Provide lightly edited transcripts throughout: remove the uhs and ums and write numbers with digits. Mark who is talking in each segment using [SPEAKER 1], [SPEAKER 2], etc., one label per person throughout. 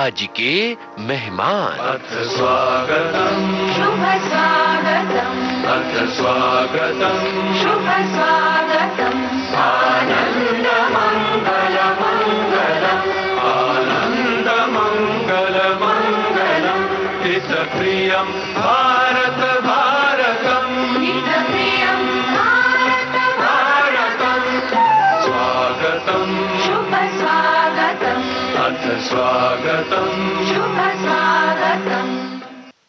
[SPEAKER 1] आज के मेहमान।
[SPEAKER 2] अथ स्वागतम्
[SPEAKER 3] शुभ स्वागतम्
[SPEAKER 2] अथ स्वागतम्
[SPEAKER 3] शुभ स्वागतम्
[SPEAKER 2] आनन्द मङ्गल मङ्गलम् आनन्द मङ्गल मङ्गलम् हितप्रियं भारत भारतम्
[SPEAKER 3] हितप्रियं भारत
[SPEAKER 2] भारतम् स्वागतम्
[SPEAKER 3] शुभ स्वागतम्
[SPEAKER 2] अथ स्वागतम्
[SPEAKER 3] शुभ स्वागतम्।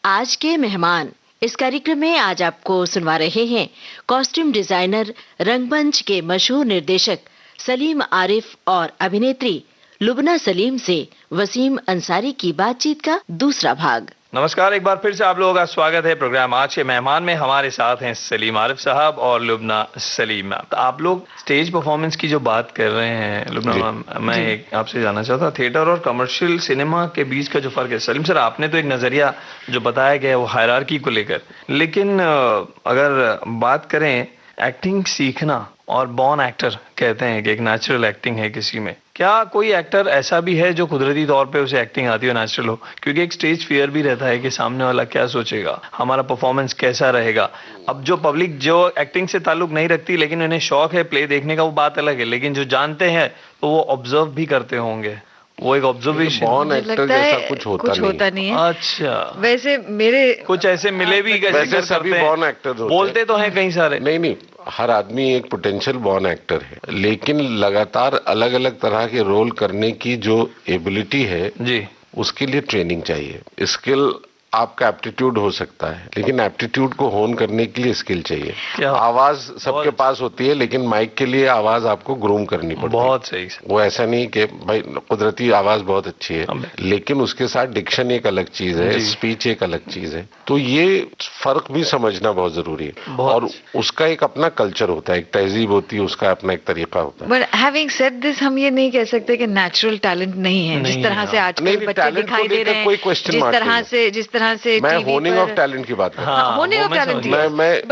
[SPEAKER 4] आज के मेहमान इस कार्यक्रम में आज आपको सुनवा रहे हैं कॉस्ट्यूम डिजाइनर, रंगमंच के मशहूर निर्देशक सलीम आरिफ और अभिनेत्री लुबना सलीम से वसीम अंसारी की बातचीत का दूसरा भाग।
[SPEAKER 5] नमस्कार, एक बार फिर से आप लोगों का स्वागत है प्रोग्राम आज के मेहमान में। हमारे साथ हैं सलीम आरिफ साहब और लुबना सलीम। आप लोग स्टेज परफॉर्मेंस की जो बात कर रहे हैं लुबना मैम, मैं एक आपसे जानना चाहता, थिएटर और कमर्शियल सिनेमा के बीच का जो फर्क है। सलीम सर, आपने तो एक नजरिया जो बताया गया है वो हायरार्की को लेकर, लेकिन अगर बात करें एक्टिंग सीखना और बॉर्न एक्टर कहते हैं कि एक नेचुरल एक्टिंग है किसी में, क्या कोई एक्टर ऐसा भी है जो कुदरती तौर पे उसे एक्टिंग आती हो, नेचुरल हो? क्योंकि एक स्टेज फियर भी रहता है कि सामने वाला क्या सोचेगा, हमारा परफॉर्मेंस कैसा रहेगा। अब जो पब्लिक जो एक्टिंग से ताल्लुक नहीं रखती लेकिन उन्हें शौक है प्ले देखने का, वो बात अलग है, लेकिन जो जानते हैं तो वो ऑब्जर्व भी करते होंगे। वो एक ऑब्जर्वेशन,
[SPEAKER 6] बॉर्न एक्टर जैसा कुछ होता नहीं
[SPEAKER 4] है।
[SPEAKER 5] अच्छा,
[SPEAKER 4] वैसे मेरे
[SPEAKER 5] कुछ ऐसे मिले भी
[SPEAKER 6] वैसे सभी बॉर्न एक्टर
[SPEAKER 5] बोलते तो हैं कई सारे।
[SPEAKER 6] नहीं, हर आदमी एक पोटेंशियल बॉर्न एक्टर है, लेकिन लगातार अलग अलग तरह के रोल करने की जो एबिलिटी है
[SPEAKER 5] जी,
[SPEAKER 6] उसके लिए ट्रेनिंग चाहिए। स्किल आपका एप्टीट्यूड हो सकता है, लेकिन एप्टीट्यूड को होन करने के लिए स्किल चाहिए। आवाज सबके पास होती है, लेकिन माइक के लिए आवाज आपको ग्रूम करनी पड़ती है।
[SPEAKER 5] बहुत सही।
[SPEAKER 6] वो ऐसा नहीं कि भाई कुदरती आवाज बहुत अच्छी है, लेकिन उसके साथ डिक्शन एक अलग चीज है, स्पीच एक अलग चीज है। तो ये फर्क भी समझना बहुत जरूरी है, और उसका एक अपना कल्चर होता है, एक तहजीब होती है, उसका अपना एक तरीका होता है।
[SPEAKER 7] बट हैविंग सेड दिस, हम ये नहीं कह सकते कि नेचुरल टैलेंट नहीं है। जिस तरह से आजकल बच्चे दिखाई दे रहे हैं, जिस तरह से
[SPEAKER 6] मैं होनिंग ऑफ टैलेंट की बात कर रहा हूँ,
[SPEAKER 7] होनिंग ऑफ टैलेंट,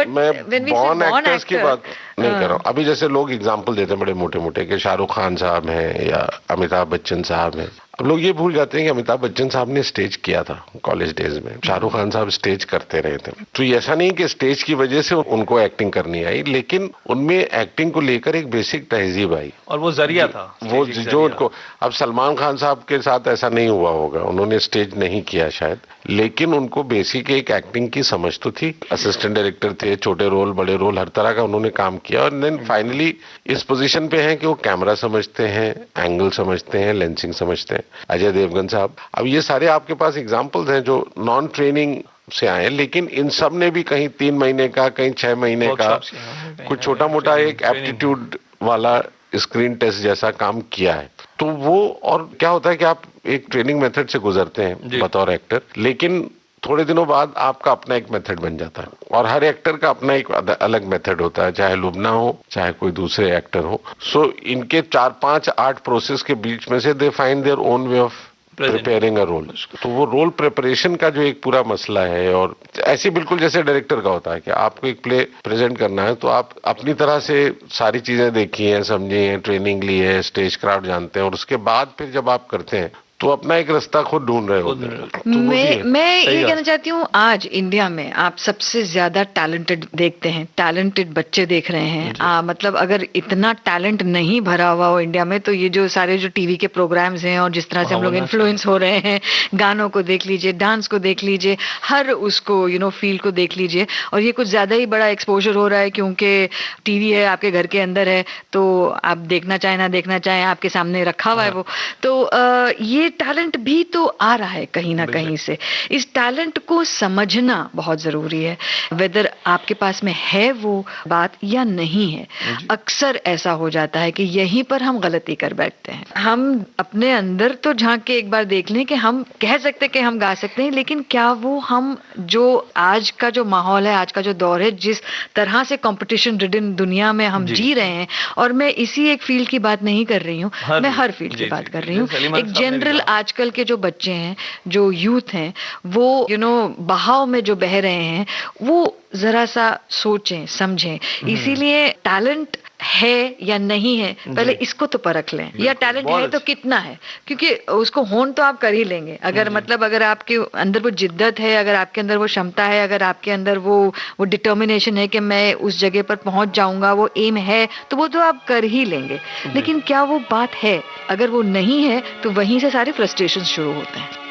[SPEAKER 6] मैं बॉर्न एक्टर्स की बात नहीं कर रहा हूँ। अभी जैसे लोग एग्जांपल देते हैं बड़े मोटे मोटे कि शाहरुख खान साहब हैं या अमिताभ बच्चन साहब हैं। अब लोग ये भूल जाते हैं कि अमिताभ बच्चन साहब ने स्टेज किया था कॉलेज डेज में, शाहरुख खान साहब स्टेज करते रहे थे। तो ऐसा नहीं कि स्टेज की वजह से उनको एक्टिंग करनी आई, लेकिन उनमें एक्टिंग को लेकर एक बेसिक तहजीब आई,
[SPEAKER 5] और वो जरिया था,
[SPEAKER 6] वो जो उनको। अब सलमान खान साहब के साथ ऐसा नहीं हुआ होगा, उन्होंने स्टेज नहीं किया शायद, लेकिन उनको बेसिक एक एक्टिंग की समझ तो थी। असिस्टेंट डायरेक्टर थे, छोटे रोल बड़े रोल हर तरह का उन्होंने काम किया, और देन फाइनली इस पोजीशन पे हैं कि वो कैमरा समझते हैं, एंगल समझते हैं, लेंसिंग समझते हैं। अजय देवगन साहब, अब ये सारे आपके पास एग्जांपल्स हैं जो नॉन ट्रेनिंग से आए, लेकिन इन सब ने भी कहीं 3 महीने का, कहीं 6 महीने का कुछ छोटा मोटा एक एप्टीट्यूड वाला स्क्रीन टेस्ट जैसा काम किया है। तो वो, और क्या होता है कि आप एक ट्रेनिंग मेथड से गुजरते हैं बतौर एक्टर, लेकिन थोड़े दिनों बाद आपका अपना एक मेथड बन जाता है, और हर एक्टर का अपना एक अलग मेथड होता है, चाहे लुबना हो चाहे कोई दूसरे एक्टर हो। सो इनके 4, 5, 8 प्रोसेस के बीच में से they find their own way of preparing a role. तो वो रोल प्रिपरेशन का जो एक पूरा मसला है, और ऐसे बिल्कुल जैसे डायरेक्टर का होता है कि आपको एक प्ले प्रेजेंट करना है, तो आप अपनी तरह से सारी चीजें देखी हैं, समझी हैं, ट्रेनिंग ली है, स्टेज क्राफ्ट जानते हैं, और उसके बाद फिर जब आप करते हैं तो अपना एक रास्ता खुद ढूंढ रहे हो।
[SPEAKER 7] मैं ये कहना चाहती हूँ, आज इंडिया में आप सबसे ज्यादा टैलेंटेड देखते हैं, टैलेंटेड बच्चे देख रहे हैं। मतलब अगर इतना टैलेंट नहीं भरा हुआ हो इंडिया में, तो ये जो सारे जो टीवी के प्रोग्राम्स हैं और जिस तरह से हम लोग इन्फ्लुएंस हो रहे हैं, गानों को देख लीजिए, डांस को देख लीजिए, हर उसको फील्ड को देख लीजिए, और ये कुछ ज्यादा ही बड़ा एक्सपोजर हो रहा है, क्योंकि टीवी है, आपके घर के अंदर है, तो आप देखना चाहे ना देखना चाहे आपके सामने रखा हुआ है वो। तो ये टैलेंट भी तो आ रहा है कहीं ना कहीं से। इस टैलेंट को समझना बहुत जरूरी है, वेदर आपके पास में है वो बात या नहीं है। अक्सर ऐसा हो जाता है कि यहीं पर हम गलती कर बैठते हैं। हम अपने अंदर तो झांक के एक बार देख लें कि हम कह सकते हैं कि हम गा सकते हैं, लेकिन क्या वो हम जो आज का जो माहौल है, आज का जो दौर है, जिस तरह से कंपटीशन रिडन दुनिया में हम जी रहे हैं, और मैं इसी एक फील्ड की बात नहीं कर रही हूँ, मैं हर फील्ड की बात कर रही हूँ। एक जनरल आजकल के जो बच्चे हैं, जो यूथ हैं, वो बहाव में जो बह रहे हैं, वो जरा सा सोचें, समझें। इसीलिए टैलेंट है या नहीं है, पहले इसको तो परख लें, या टैलेंट है तो कितना है, क्योंकि उसको होन तो आप कर ही लेंगे। अगर मतलब अगर आपके अंदर वो जिद्दत है, अगर आपके अंदर वो क्षमता है, अगर आपके अंदर वो डिटर्मिनेशन है कि मैं उस जगह पर पहुंच जाऊंगा, वो एम है, तो वो तो आप कर ही लेंगे। लेकिन क्या वो बात है? अगर वो नहीं है तो वहीं से सारे फ्रस्ट्रेशन शुरू होते हैं।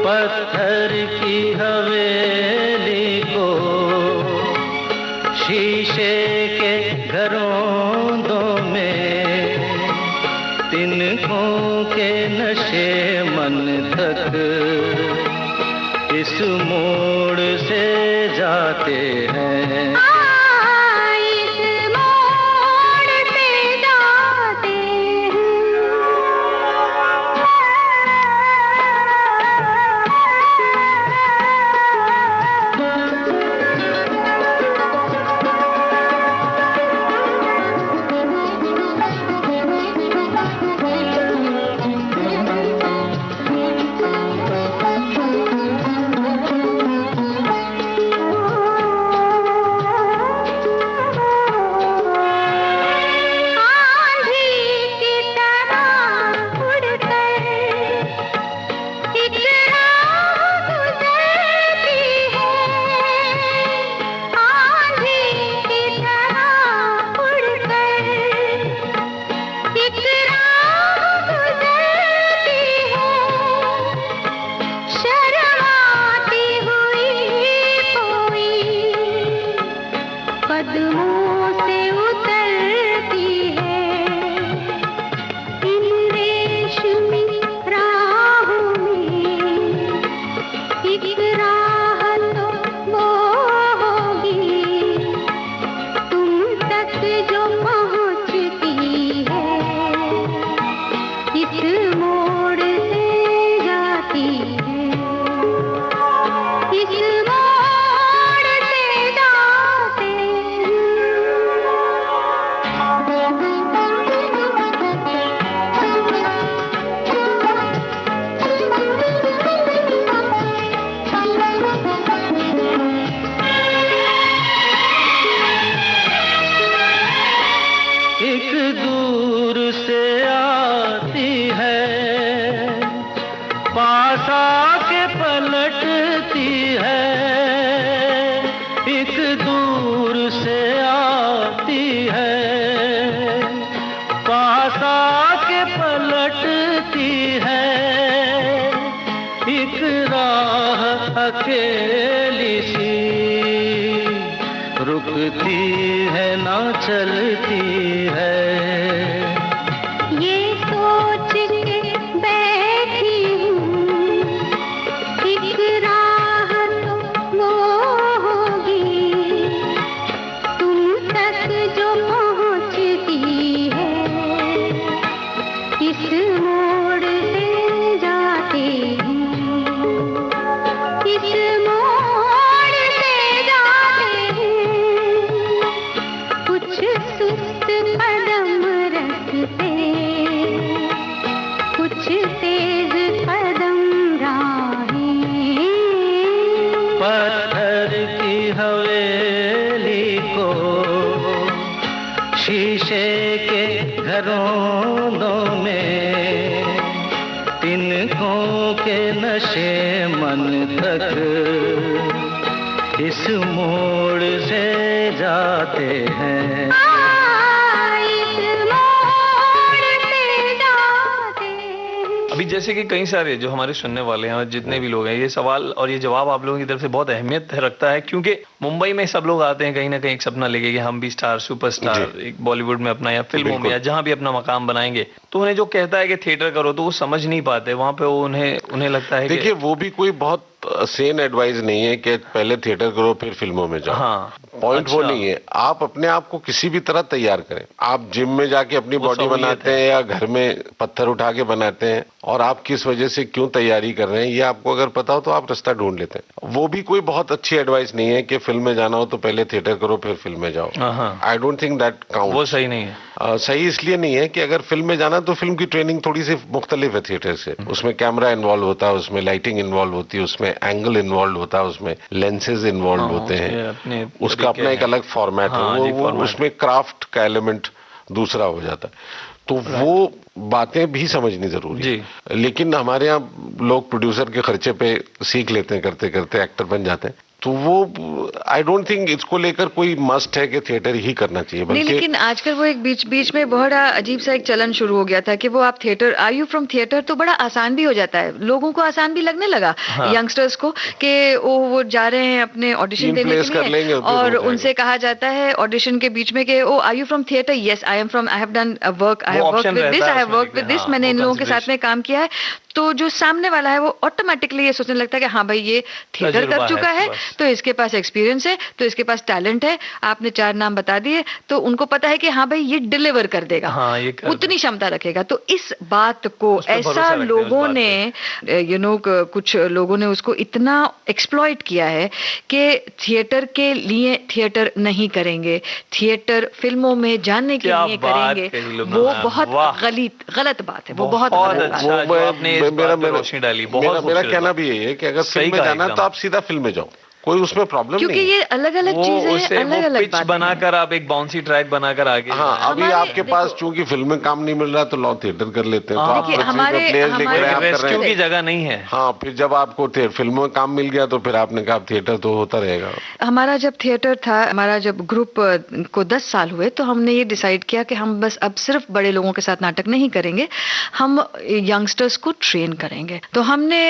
[SPEAKER 2] पत्थर की हवेली को शीशे के घरों में तिनकों के नशे मन तक इस मोड़ से जाते हैं।
[SPEAKER 8] अकेली सी रुकती है ना चलती है।
[SPEAKER 3] ये सोच के बैठी हूँ एक राह तो वो होगी तुम तक जो पहुँचती है इस मोड़ से जाती हूँ इस मोड़ से जाते हैं कुछ सुस्त कदम रखते कुछ तेज कदम राहें।
[SPEAKER 8] पत्थर की हवेली को शीशे के घरों में तिनकों के नशे मन तक इस मोड़ से जाते हैं।
[SPEAKER 3] इस मोड़ से जाते
[SPEAKER 5] अभी जैसे कि कई सारे जो हमारे सुनने वाले हैं और जितने भी लोग हैं, ये सवाल और ये जवाब आप लोगों की तरफ से बहुत अहमियत रखता है, क्योंकि मुंबई में सब लोग आते हैं कहीं ना कहीं एक सपना लेके कि हम भी स्टार, सुपरस्टार, एक बॉलीवुड में अपना या फिल्मों में या जहां भी अपना मकाम बनाएंगे, तो उन्हें जो कहता है कि थिएटर करो तो वो समझ नहीं पाते वहां पे, उन्हें लगता है
[SPEAKER 6] देखिए वो भी कोई बहुत सेन एडवाइस नहीं है कि पहले थिएटर करो फिर फिल्मों में जाओ।
[SPEAKER 5] हाँ,
[SPEAKER 6] पॉइंट वो नहीं है। आप अपने आप को किसी भी तरह तैयार करें। आप जिम में जाके अपनी बॉडी बनाते हैं या घर में पत्थर उठा के बनाते हैं, और आप किस वजह से क्यों तैयारी कर रहे हैं ये आपको अगर पता हो तो आप रास्ता ढूंढ लेते हैं। वो भी कोई बहुत अच्छी एडवाइस नहीं है कि फिल्म में जाना हो तो पहले थिएटर करो फिर फिल्म में जाओ। I don't think that count.
[SPEAKER 5] वो सही नहीं है।
[SPEAKER 6] सही इसलिए नहीं है कि अगर फिल्म में जाना तो फिल्म की ट्रेनिंग थोड़ी सी मुख्तलिफ है थिएटर से। उसमें कैमरा इन्वॉल्व होता है, उसमें लाइटिंग इन्वॉल्व होती है, उसमें एंगल इन्वॉल्व होता है, उसमें लेंसेज इन्वॉल्व होते हैं, उसका अपना एक अलग फॉर्मेट है, वो उसमें क्राफ्ट का एलिमेंट दूसरा हो जाता है। तो वो बातें भी समझनी जरूरी है। लेकिन हमारे यहाँ लोग प्रोड्यूसर के खर्चे पे सीख लेते हैं, करते करते एक्टर बन जाते हैं। तो वो आई डोंट थिंक इसको लेकर कोई मस्ट है कि थिएटर ही करना चाहिए।
[SPEAKER 7] नहीं, लेकिन आजकल वो एक बीच में बड़ा अजीब सा एक चलन शुरू हो गया था कि वो आप theatre, are you from theatre, तो बड़ा आसान भी हो जाता है, लोगों को आसान भी लगने लगा, यंगस्टर्स को, कि वो जा रहे हैं अपने ऑडिशन देने के लिए और उनसे कहा जाता है ऑडिशन के बीच में कि oh are you from theatre, yes I am from, I have done work, I have worked with this, I have worked with this, मैंने इन लोगों के साथ में काम किया है। तो जो सामने वाला है वो ऑटोमेटिकली ये सोचने लगता है कि हाँ भाई ये थिएटर कर चुका है तो इसके पास एक्सपीरियंस है, तो इसके पास टैलेंट है। आपने 4 नाम बता दिए तो उनको पता है कि हाँ भाई ये डिलीवर कर देगा, उतनी क्षमता रखेगा। तो इस बात को ऐसा लोगों ने कुछ लोगों ने उसको इतना एक्सप्लॉइट किया है कि थिएटर के लिए थिएटर नहीं करेंगे, थिएटर फिल्मों में जाने के लिए करेंगे। वो बहुत गलत बात है, वो बहुत गलत बात है।
[SPEAKER 6] मेरा कहना भी यही है कि अगर फिल्म में जाना है तो आप सीधा फिल्म में जाओ, कोई उसमें प्रॉब्लम नहीं,
[SPEAKER 7] क्योंकि ये अलग-अलग चीजें हैं, अलग-अलग बात
[SPEAKER 5] बनाकर आप एक बाउंसी ट्रैक बनाकर आगे।
[SPEAKER 6] हाँ, अभी आपके पास चूंकि फिल्म में काम नहीं मिल रहा तो लॉ थिएटर कर लेते हैं, तो आप
[SPEAKER 5] रेस्क्यू की जगह नहीं है।
[SPEAKER 6] हाँ, फिर जब आपको फिल्म में काम मिल गया तो फिर आपने कहा थिएटर तो होता रहेगा।
[SPEAKER 7] हमारा जब थिएटर था, हमारा जब ग्रुप को 10 साल हुए तो हमने ये डिसाइड किया कि हम बस अब सिर्फ बड़े लोगों के साथ नाटक नहीं करेंगे, हम यंगस्टर्स को ट्रेन करेंगे। तो हमने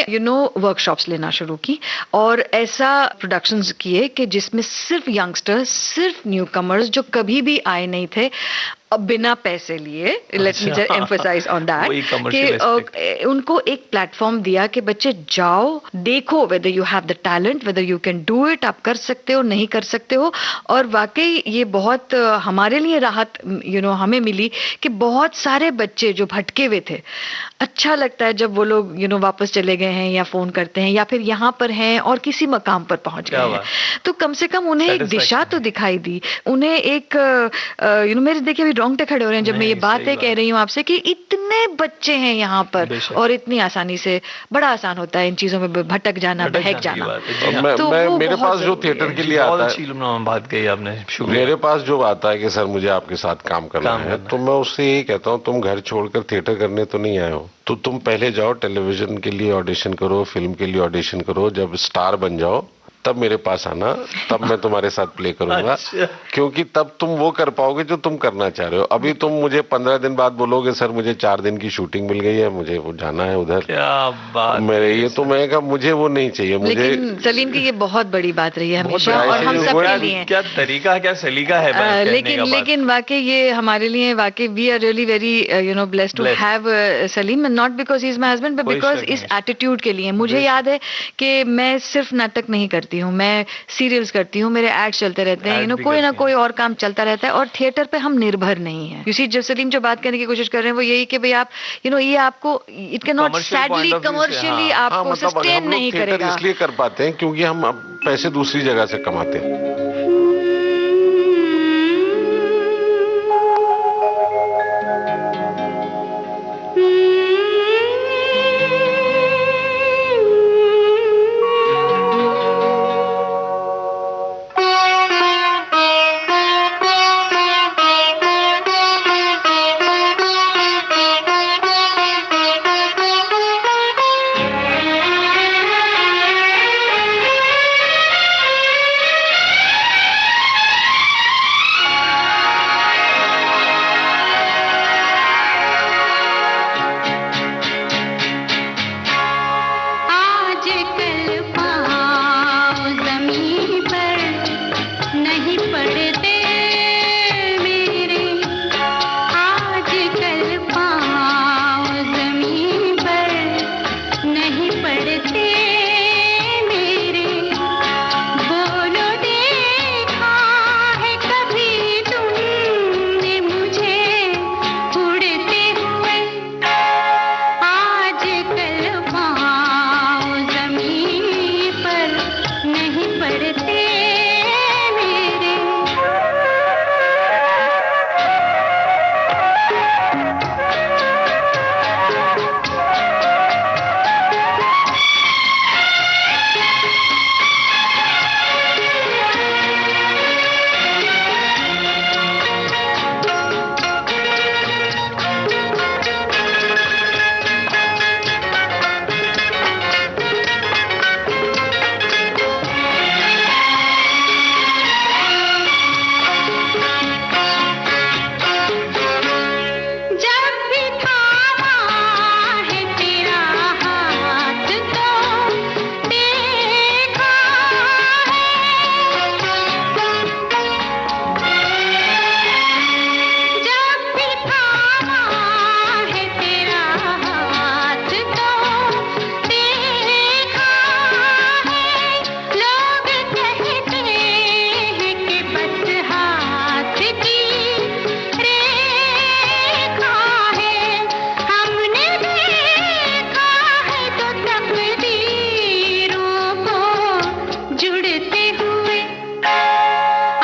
[SPEAKER 7] वर्कशॉप्स लेना शुरू की और ऐसा प्रोडक्शंस किए कि जिसमें सिर्फ यंगस्टर्स, सिर्फ न्यू कमर्स जो कभी भी आए नहीं थे, बिना पैसे लिए, let me just emphasize on that, कि उनको एक प्लेटफॉर्म दिया कि बच्चे जाओ, देखो whether you have the talent, whether you can do it, आप कर सकते हो नहीं कर सकते हो। और वाकई ये बहुत हमारे लिए राहत हमें मिली कि बहुत सारे बच्चे जो भटके हुए थे, अच्छा लगता है जब वो लोग वापस चले गए हैं या फोन करते हैं या फिर यहाँ पर हैं और किसी मकाम पर पहुंच गए हैं, तो कम से कम उन्हें एक दिशा तो दिखाई दी, उन्हें एक मेरे देखिए रोंगटे खड़े हो रहे हैं जब मैं ये बातें कह रही हूँ आपसे कि इतने बच्चे हैं यहाँ पर और इतनी आसानी से, बड़ा आसान होता है इन चीजों में भटक जाना, बहक जाना।
[SPEAKER 6] तो मेरे पास जो थिएटर के लिए आता है,
[SPEAKER 5] बात कही आपने,
[SPEAKER 6] मेरे पास जो आता है कि सर मुझे आपके साथ काम करना है, तो मैं उससे यही कहता हूँ तुम घर छोड़कर थिएटर करने तो नहीं आए हो, तो तुम पहले जाओ टेलीविजन के लिए ऑडिशन करो, फिल्म के लिए ऑडिशन करो, जब स्टार बन जाओ तब मेरे पास आना, तब मैं तुम्हारे साथ प्ले करूंगा। अच्छा। क्योंकि तब तुम वो कर पाओगे जो तुम करना चाह रहे हो। अभी तुम मुझे 15 दिन बाद बोलोगे सर मुझे 4 दिन की शूटिंग मिल गई है, मुझे वो जाना है उधर,
[SPEAKER 5] क्या बात
[SPEAKER 6] मेरे ये तो मैं कहा मुझे वो नहीं चाहिए। मुझे
[SPEAKER 7] लेकिन सलीम की ये बहुत बड़ी बात रही है हमेशा और हम सब के लिए।
[SPEAKER 5] क्या तरीका, क्या सलीका है,
[SPEAKER 7] लेकिन वाकई ये हमारे लिए वाकई we are really very blessed to have Salim, not because he is my husband but because इस एटीट्यूड के लिए। मुझे याद है कि मैं सिर्फ नाटक नहीं करती हूँ, मैं सीरियल्स करती हूँ, मेरे एड्स चलते रहते हैं, कोई ना कोई और काम चलता रहता है और थिएटर पे हम निर्भर नहीं है। यूसी जब सलीम जो बात करने की कोशिश कर रहे हैं वो यही कि भाई आप ये आपको it can not sadly commercially आपको सस्टेन नहीं करेगा।
[SPEAKER 6] इसलिए कर पाते हैं क्योंकि हम पैसे दूसरी जगह से कमाते हैं।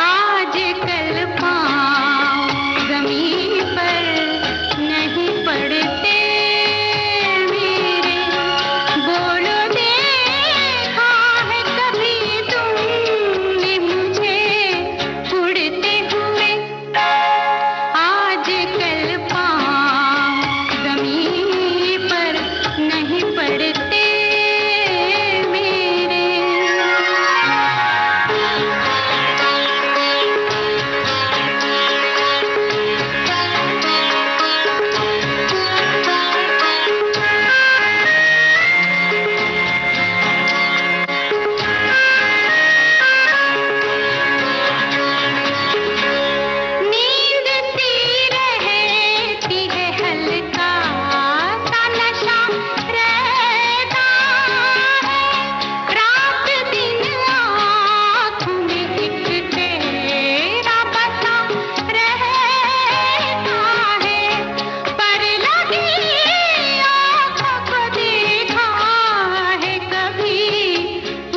[SPEAKER 3] आज कल पाँव जमीन पर नहीं पड़ते मेरे, बोलो देखा है कभी तुमने मुझे उड़ते हुए। आज कल पाँव जमीन पर नहीं पड़ते मेरे। नींद सी रहती है हल्का सा नशा रहता है, रात दिन आँखों में एक तेरा बसा रहता है, पर लगी आँखों को देखा है कभी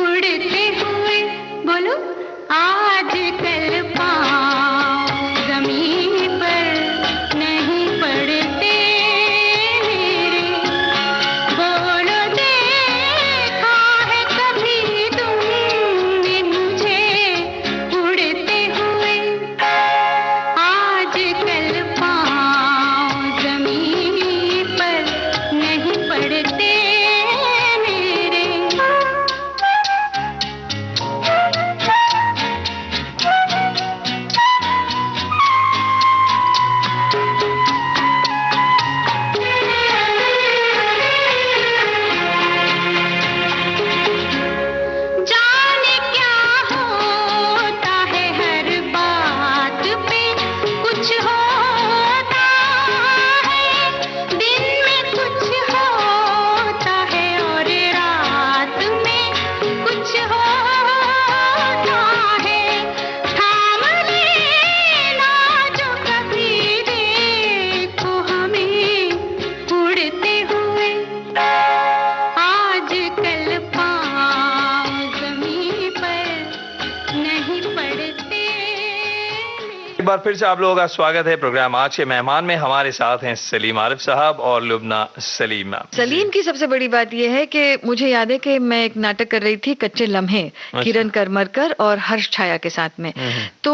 [SPEAKER 3] उड़ते हुए। बोलो आज कल पाँव जमीन पर नहीं पड़ते मेरे, बोलो देखा है कभी तुमने मुझे उड़ते हुए। आज कल पाँव जमीन पर नहीं पड़ते मेरे। जाने क्या होता है हर बात पे कुछ होता है, दिन में कुछ होता है और रात में कुछ होता है। थाम लेना जो कभी देखो हमें उड़ते हुए। आज कल पाँव जमीन पर नहीं पड़ते।
[SPEAKER 5] एक बार फिर से आप लोगों का स्वागत है प्रोग्राम आज के मेहमान में। हमारे साथ हैं सलीम आरिफ साहब और लुबना सलीम मैम।
[SPEAKER 7] सलीम की सबसे बड़ी बात यह है कि मुझे याद है कि मैं एक नाटक कर रही थी कच्चे लम्हे, किरण करमरकर और हर्ष छाया के साथ में। तो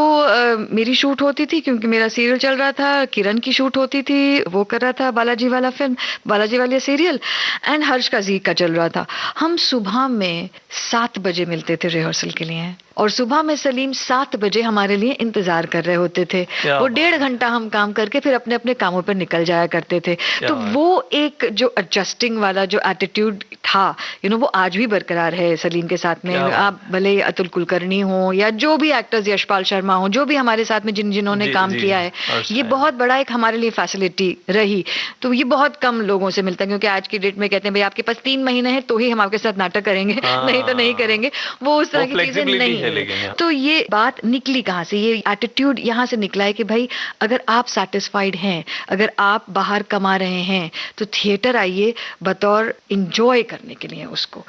[SPEAKER 7] मेरी शूट होती थी क्योंकि मेरा सीरियल चल रहा था, किरण की शूट होती थी, वो कर रहा था बालाजी वाला फिल्म, बालाजी वाला सीरियल, एंड हर्ष का जी का चल रहा था। हम सुबह में 7 बजे मिलते थे रिहर्सल के लिए, और सुबह में सलीम 7 बजे हमारे लिए इंतजार कर रहे होते थे। वो 1.5 घंटा हम काम करके फिर अपने अपने कामों पर निकल जाया करते थे। तो वो एक जो एडजस्टिंग वाला जो एटीट्यूड था, वो आज भी बरकरार है सलीम के साथ में। आप भले अतुल कुलकर्णी हो या जो भी एक्टर्स, यशपाल शर्मा हो, जो भी हमारे साथ में जिन्होंने काम किया है, ये बहुत बड़ा एक हमारे लिए फैसिलिटी रही। तो ये बहुत कम लोगों से मिलता है, क्योंकि आज की डेट में कहते हैं भाई आपके पास 3 महीने हैं तो ही हम आपके साथ नाटक करेंगे, नहीं तो नहीं करेंगे। वो उस तरह की चीजें नहीं है। तो ये बात निकली कहाँ से? ये एटीट्यूड यहाँ से निकला है कि भाई अगर आप सेटिस्फाइड हैं, अगर आप बाहर कमा रहे हैं, तो थिएटर आइए बतौर इंजॉय करने के लिए उसको।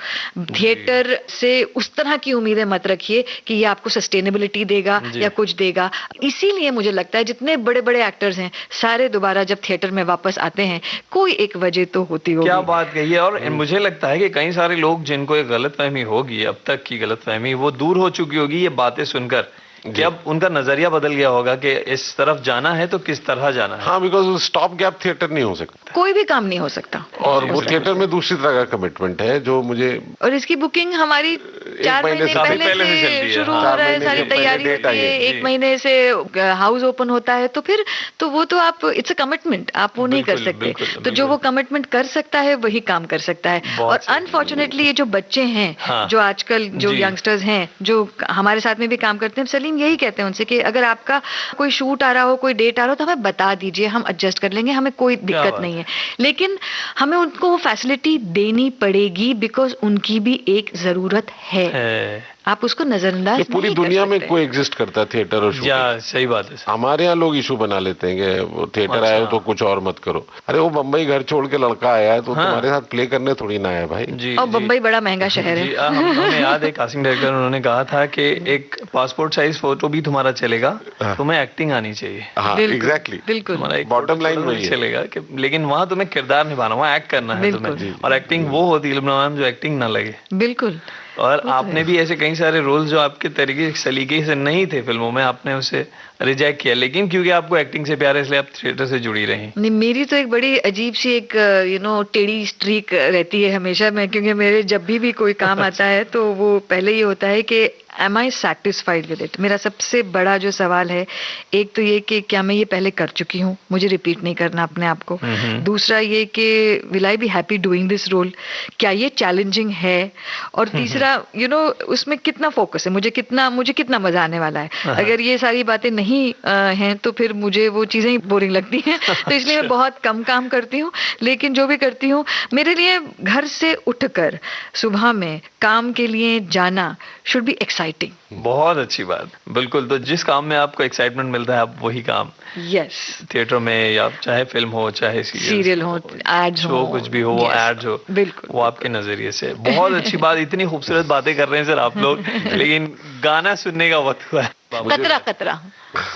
[SPEAKER 7] थिएटर से उस तरह की उम्मीदें मत रखिए कि ये आपको सस्टेनेबिलिटी देगा या कुछ देगा। इसीलिए मुझे लगता है जितने बड़े बड़े एक्टर्स हैं सारे दोबारा जब थिएटर में वापस आते हैं, कोई एक वजह तो होती होगी।
[SPEAKER 5] क्या बात कही है। और मुझे लगता है कि कई सारे लोग जिनको एक गलतफहमी होगी, अब तक की गलतफहमी, वो दूर हो चुकी होगी ये बातें सुनकर, कि अब उनका नजरिया बदल गया होगा कि इस तरफ जाना है तो किस तरह जाना है।
[SPEAKER 6] हाँ, बिकॉज स्टॉप गैप थिएटर नहीं हो सकता,
[SPEAKER 7] कोई भी काम नहीं हो सकता,
[SPEAKER 6] और वो थिएटर में दूसरी तरह का कमिटमेंट है जो मुझे।
[SPEAKER 7] और इसकी बुकिंग हमारी 4 महीने पहले से शुरू हो रहा है, सारी तैयारी होती है, 1 महीने से हाउस ओपन होता है, तो फिर तो वो तो आप, इट्स अ कमिटमेंट, आप वो नहीं कर सकते। तो जो वो कमिटमेंट कर सकता है वही काम कर सकता है। और अनफॉर्चुनेटली ये जो बच्चे हैं, जो आजकल जो यंगस्टर्स हैं, जो हमारे साथ में भी काम करते हैं, सलीम यही कहते हैं उनसे कि अगर आपका कोई शूट आ रहा हो, कोई डेट आ रहा हो, तो हमें बता दीजिए, हम एडजस्ट कर लेंगे, हमें कोई दिक्कत नहीं है। लेकिन हमें उनको वो फैसिलिटी देनी पड़ेगी, बिकॉज उनकी भी एक जरूरत है। आप उसको नजरअंदाज नहीं
[SPEAKER 6] पूरी
[SPEAKER 7] कर
[SPEAKER 6] दुनिया में
[SPEAKER 7] सकते।
[SPEAKER 6] कोई एग्जिस्ट करता है थिएटर और शूटिंग।
[SPEAKER 5] सही बात है।
[SPEAKER 6] हमारे यहाँ लोग इशू बना लेते हैं कि वो थिएटर आया हो तो कुछ और मत करो। अरे वो बम्बई घर छोड़ के लड़का आया है तो तुम्हारे साथ प्ले करने थोड़ी ना आया भाई।
[SPEAKER 5] जी,
[SPEAKER 7] और बम्बई बड़ा महंगा शहर है।
[SPEAKER 5] हमें याद है कास्टिंग डायरेक्टर उन्होंने कहा था कि एक पासपोर्ट साइज फोटो भी तुम्हारा चलेगा, तुम्हें एक्टिंग आनी चाहिए।
[SPEAKER 6] हाँ, एग्जैक्टली,
[SPEAKER 7] बिल्कुल
[SPEAKER 5] तुम्हारा एक
[SPEAKER 6] बॉटम लाइन में ही
[SPEAKER 5] चलेगा कि लेकिन वहाँ तुम्हें किरदार निभाना, वहाँ एक्ट करना है तुम्हें, और एक्टिंग वो होती है लुब्ना मैम जो एक्टिंग ना लगे।
[SPEAKER 7] बिल्कुल।
[SPEAKER 5] और आपने भी ऐसे कई सारे रोल्स जो आपके तरीके सलीके से नहीं थे फिल्मों में, आपने उसे रिजेक्ट किया, लेकिन क्योंकि आपको एक्टिंग से प्यार है इसलिए आप थिएटर से जुड़ी रही।
[SPEAKER 7] नहीं, मेरी तो एक बड़ी अजीब सी एक टेढ़ी स्ट्रीक रहती है हमेशा मैं, क्योंकि मेरे जब भी कोई काम आता है तो वो पहले ये होता है कि am I satisfied with it. मेरा सबसे बड़ा जो सवाल है, एक तो ये कि क्या मैं ये पहले कर चुकी हूँ, मुझे रिपीट नहीं करना अपने आप को। दूसरा ये कि will I be happy doing this role, क्या ये चैलेंजिंग है। और तीसरा उसमें कितना फोकस है, मुझे कितना मजा आने वाला है। अगर ये सारी बातें नहीं हैं तो फिर मुझे वो चीजें ही बोरिंग लगती हैं। तो इसलिए मैं बहुत कम काम करती हूँ, लेकिन जो भी करती हूँ मेरे लिए घर से उठकर सुबह में काम के लिए जाना शुड बी एक्साइटिंग।
[SPEAKER 5] बहुत अच्छी बात, बिल्कुल। तो जिस काम में आपको एक्साइटमेंट मिलता है आप वही काम,
[SPEAKER 7] यस,
[SPEAKER 5] थिएटर में या चाहे फिल्म हो चाहे
[SPEAKER 7] सीरियल हो, एड्स हो,
[SPEAKER 5] कुछ भी हो, वो एड्स हो,
[SPEAKER 7] बिल्कुल,
[SPEAKER 5] वो आपके नजरिए से बहुत अच्छी बात। इतनी खूबसूरत बातें कर रहे हैं सर आप लोग, लेकिन गाना सुनने का वक्त हुआ है।
[SPEAKER 7] कतरा कतरा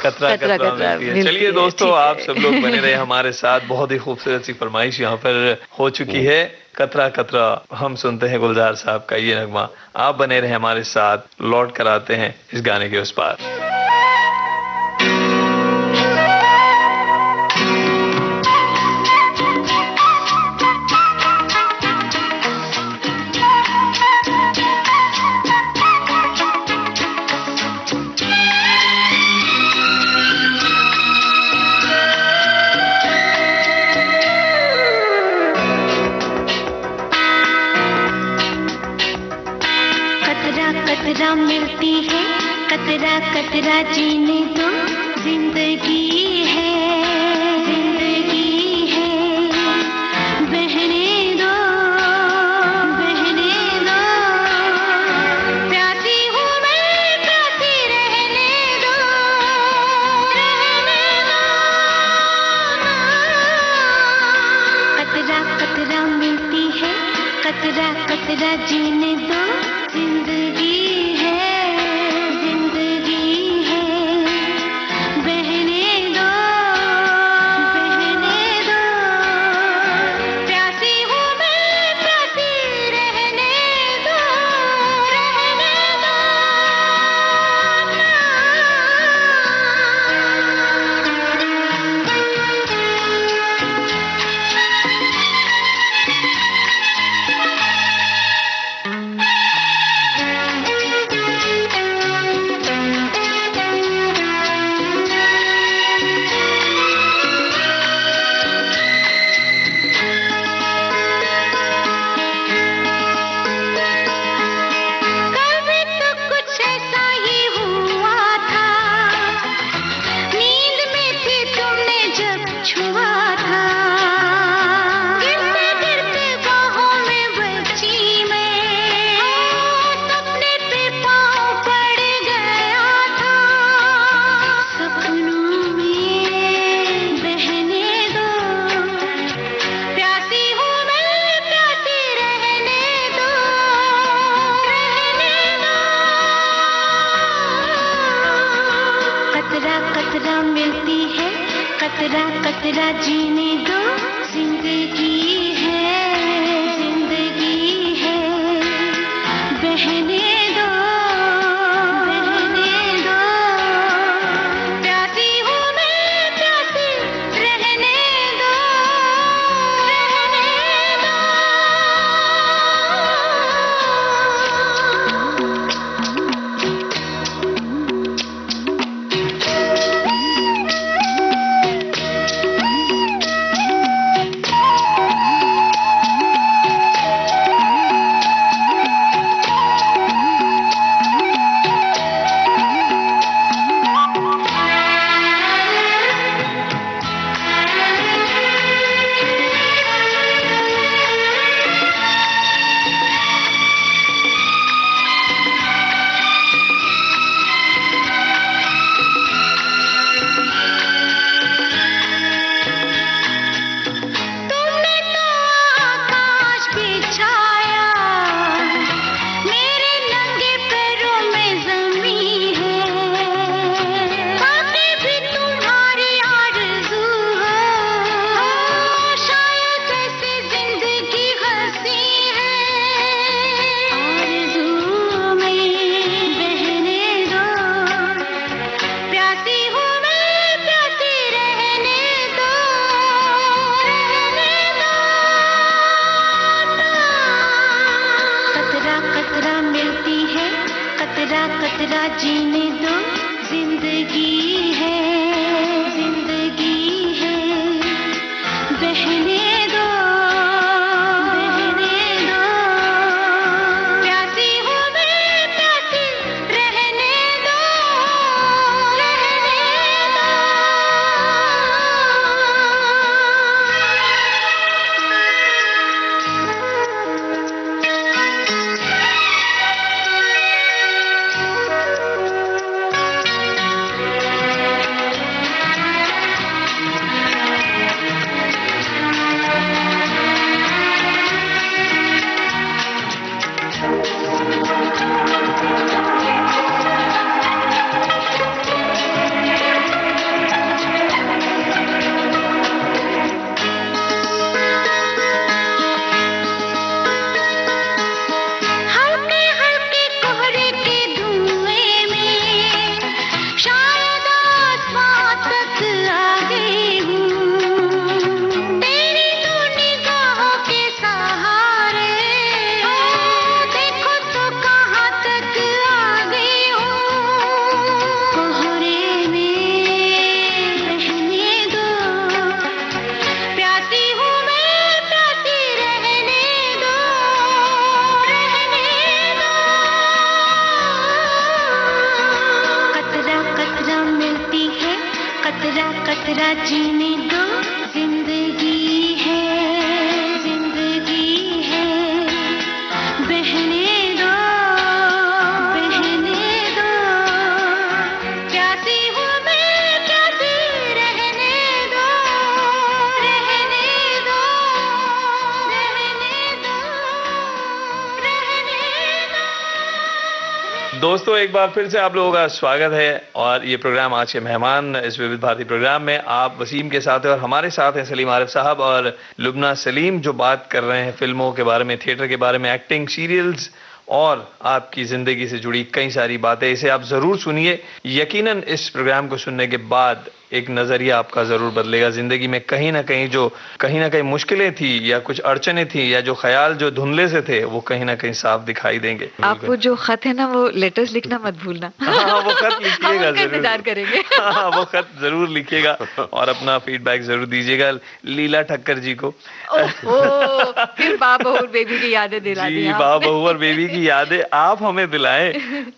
[SPEAKER 5] मिलती है। चलिए दोस्तों, आप सब लोग बने रहे हमारे साथ। बहुत ही खूबसूरत सी फरमाइश यहाँ पर हो चुकी है, कतरा कतरा। हम सुनते हैं गुलजार साहब का ये नगमा। आप बने रहे हमारे साथ, लौट कर आते हैं इस गाने के उस पार।
[SPEAKER 3] कतरा मिलती है, कतरा कतरा जीने दो, जिंदगी है, जिंदगी है, बहने दो, बहने दो, प्यासी हूँ मैं, प्यासी रहने दो, रहने दो। कतरा कतरा मिलती है, कतरा कतरा जीने दो, जिंदगी कतरा कतरा जीने दो, जिंदगी है, जिंदगी है, बहने दो, बहने दो, प्यासी हूँ मैं, प्यासी रहने दो, रहने दो। कतरा जीने दो, जिंदगी है, जिंदगी है, बहने दो, बहने दो, प्यासी हूँ मैं, प्यासी रहने दो, रहने दो। हल्के हल्के कोहरे के धुएं में शायद आसमां तक आ गई हूँ, तेरी दो निगाहों के सहारे, देखो तो कहाँ तक आ गई हूँ, कोहरे में रहने दो, प्यासी हूँ मैं, प्यासी रहने दो, रहने दो। कतरा कतरा मिलती है, कतरा कतरा जीने दो, जिंदगी है, जिंदगी है, बहने दो, बहने दो, प्यासी हूँ मैं, प्यासी रहने दो, रहने दो, रहने दो, रहने दो।
[SPEAKER 5] दोस्तों, एक बार फिर से आप लोगों का स्वागत है और ये प्रोग्राम आज के मेहमान इस विविध भारती प्रोग्राम में आप वसीम के साथ हैं और हमारे साथ हैं सलीम आरिफ साहब और लुबना सलीम, जो बात कर रहे हैं फिल्मों के बारे में, थिएटर के बारे में, एक्टिंग, सीरियल्स और आपकी जिंदगी से जुड़ी कई सारी बातें। इसे आप जरूर सुनिए। यकीनन इस प्रोग्राम को सुनने के बाद एक नजरिया आपका जरूर बदलेगा। जिंदगी में कहीं ना कहीं मुश्किलें थी या कुछ अड़चने थी या जो ख्याल जो धुंधले से थे वो कहीं ना कहीं साफ दिखाई देंगे।
[SPEAKER 7] आपको जो खत है ना वो लेटर्स लिखना मत भूलना।
[SPEAKER 5] हाँ, वो खत लिखिएगा
[SPEAKER 7] जरूर, इंतजार करेंगे।
[SPEAKER 5] हाँ, वो खत जरूर लिखिएगा और अपना फीडबैक जरूर दीजिएगा लीला ठक्कर जी को।
[SPEAKER 7] फिर बाबा और बेबी की यादें दिला दी।
[SPEAKER 5] बाबा और बेबी की यादें आप हमें दिलाएं।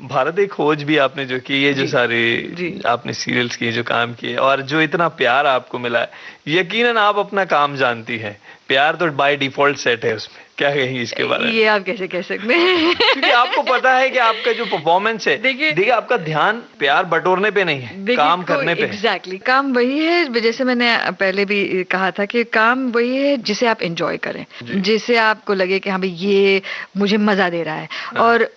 [SPEAKER 5] भारतीय खोज भी आपने जो की, ये जो सारे आपने सीरियल्स किए, जो काम किए और जो इतना प्यार आपको मिला है, यकीनन आप अपना काम जानती हैं। प्यार तो बाय डिफॉल्ट सेट है उसमें, क्या कहेंगे इसके बारे में?
[SPEAKER 7] ये आप कैसे कह सकते हैं?
[SPEAKER 5] क्योंकि आपको पता है कि आपका जो परफॉर्मेंस है, देखिए आपका ध्यान प्यार बटोरने पे नहीं है, काम करने पे।
[SPEAKER 7] एग्जैक्टली, काम वही है, जैसे मैंने पहले भी कहा था कि काम वही है जिसे आप एंजॉय करें, जिसे आपको लगे कि हाँ भाई ये मुझे मजा दे रहा है। और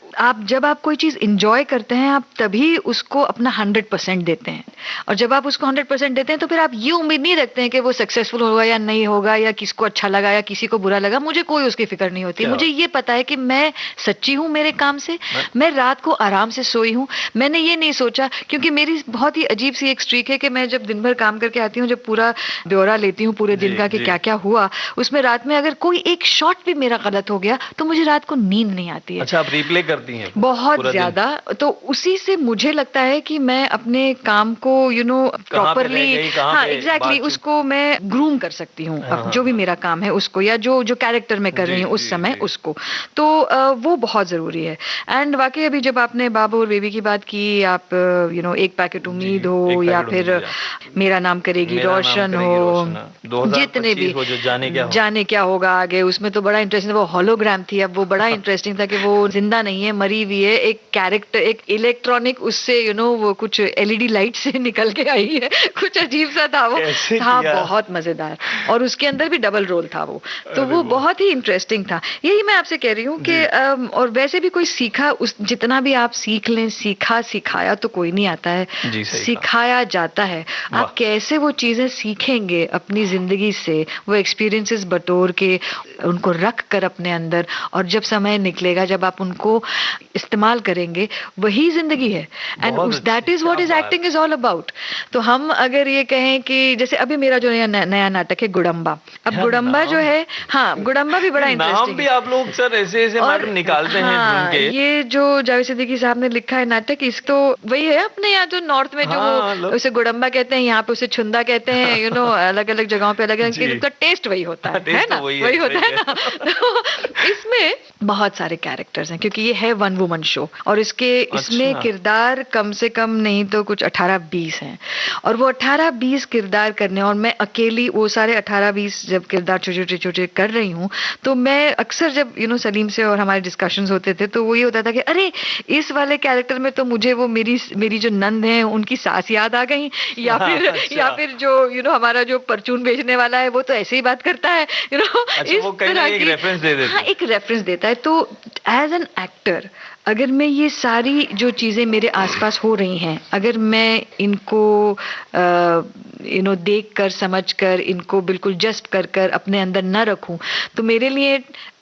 [SPEAKER 7] जब आप कोई चीज एंजॉय करते हैं, आप तभी उसको अपना 100% देते हैं। और जब आप उसको 100% देते हैं तो फिर आप ये उम्मीद नहीं रखते हैं कि वो सक्सेसफुल होगा या नहीं होगा, या किसको अच्छा लगा या किसी को बुरा लगा। मुझे कोई उसकी फिक्र नहीं होती। मुझे ये पता है कि मैं सच्ची हूँ मेरे काम से, मैं रात को आराम से सोई हूँ। मैंने ये नहीं सोचा, क्योंकि मेरी बहुत ही अजीब सी एक स्ट्रीक है कि मैं जब दिन भर काम करके आती हूँ, जब पूरा ब्यौरा लेती हूँ पूरे दिन का कि क्या क्या हुआ, उसमें रात में अगर कोई एक शॉट भी मेरा गलत हो गया तो मुझे रात को नींद नहीं आती है।
[SPEAKER 5] अच्छा, आप रिप्ले करती हैं?
[SPEAKER 7] बहुत ज्यादा। तो उसी से मुझे लगता है कि मैं अपने काम को प्रॉपरली, हाँ एग्जैक्टली, उसको मैं ग्रूम कर सकती हूँ। जो भी मेरा काम है उसको, या जो जो कैरेक्टर में कर रही हूँ उस समय उसको, तो वो बहुत जरूरी है। एंड वाकई अभी जब आपने बाबू और बेबी की बात की, आप एक पैकेट उम्मीद हो या फिर मेरा नाम करेगी रोशन हो, जितने भी जाने क्या होगा आगे, उसमें तो बड़ा इंटरेस्टिंग, वो होलोग्राम थी, अब वो बड़ा इंटरेस्टिंग था कि वो जिंदा नहीं है, मरी हुई है, एक कैरेक्टर, एक इलेक्ट्रॉनिक उससे वो कुछ एलईडी लाइट से निकल के आई है, कुछ अजीब सा था वो। हाँ, बहुत मजेदार। और उसके अंदर भी डबल रोल था वो, तो वो बहुत ही इंटरेस्टिंग था। यही मैं आपसे कह रही हूँ कि और वैसे भी कोई सीखा, जितना भी आप सीख लें, सिखाया तो कोई नहीं आता है, सिखाया जाता है। आप कैसे वो चीजें सीखेंगे अपनी जिंदगी से, वो एक्सपीरियंसेस बटोर के उनको रख कर अपने अंदर, और जब समय निकलेगा, जब आप उनको इस्तेमाल करेंगे वही जिंदगी है, and that is what is acting is all about. तो हम अगर ये कहें कि जैसे अभी मेरा जो नया नाटक है गुडम्बा, अब गुडम्बा जो है, हाँ गुडम्बा भी बड़ा इंटरेस्टिंग
[SPEAKER 5] नाम भी आप लोग सर ऐसे नाटक निकालते हैं ढूंढ के।
[SPEAKER 7] ये जो जावेद सिद्दीकी साहब ने लिखा है नाटक, इस तो वही है अपने यहाँ जो नॉर्थ में जो उसे गुडम्बा कहते हैं, यहाँ पे उसे छुंदा कहते हैं, यू नो अलग अलग जगहों पे अलग अलग, उसका टेस्ट वही होता है ना, वही होता है ना। तो इसमें बहुत सारे कैरेक्टर्स हैं क्योंकि ये है वन वुमन शो, और इसमें किरदार कम से कम नहीं तो कुछ 18-20 हैं, और वो 18-20 किरदार करने, और मैं अकेली वो सारे 18-20 जब किरदार छोटे छोटे कर रही हूँ, तो मैं अक्सर जब सलीम से और हमारे डिस्कशंस होते थे तो वो ये होता था कि अरे इस वाले कैरेक्टर में तो मुझे वो मेरी जो नंद है उनकी सास याद आ गई, या फिर जो हमारा जो परचून बेचने वाला है वो तो ऐसे ही बात करता है, इस तरह की एक रेफरेंस देता है। तो एज एन एक्टर अगर मैं ये सारी जो चीजें मेरे आसपास हो रही हैं, अगर मैं इनको देख कर समझ कर इनको बिल्कुल जस्ट कर अपने अंदर न रखूं, तो मेरे लिए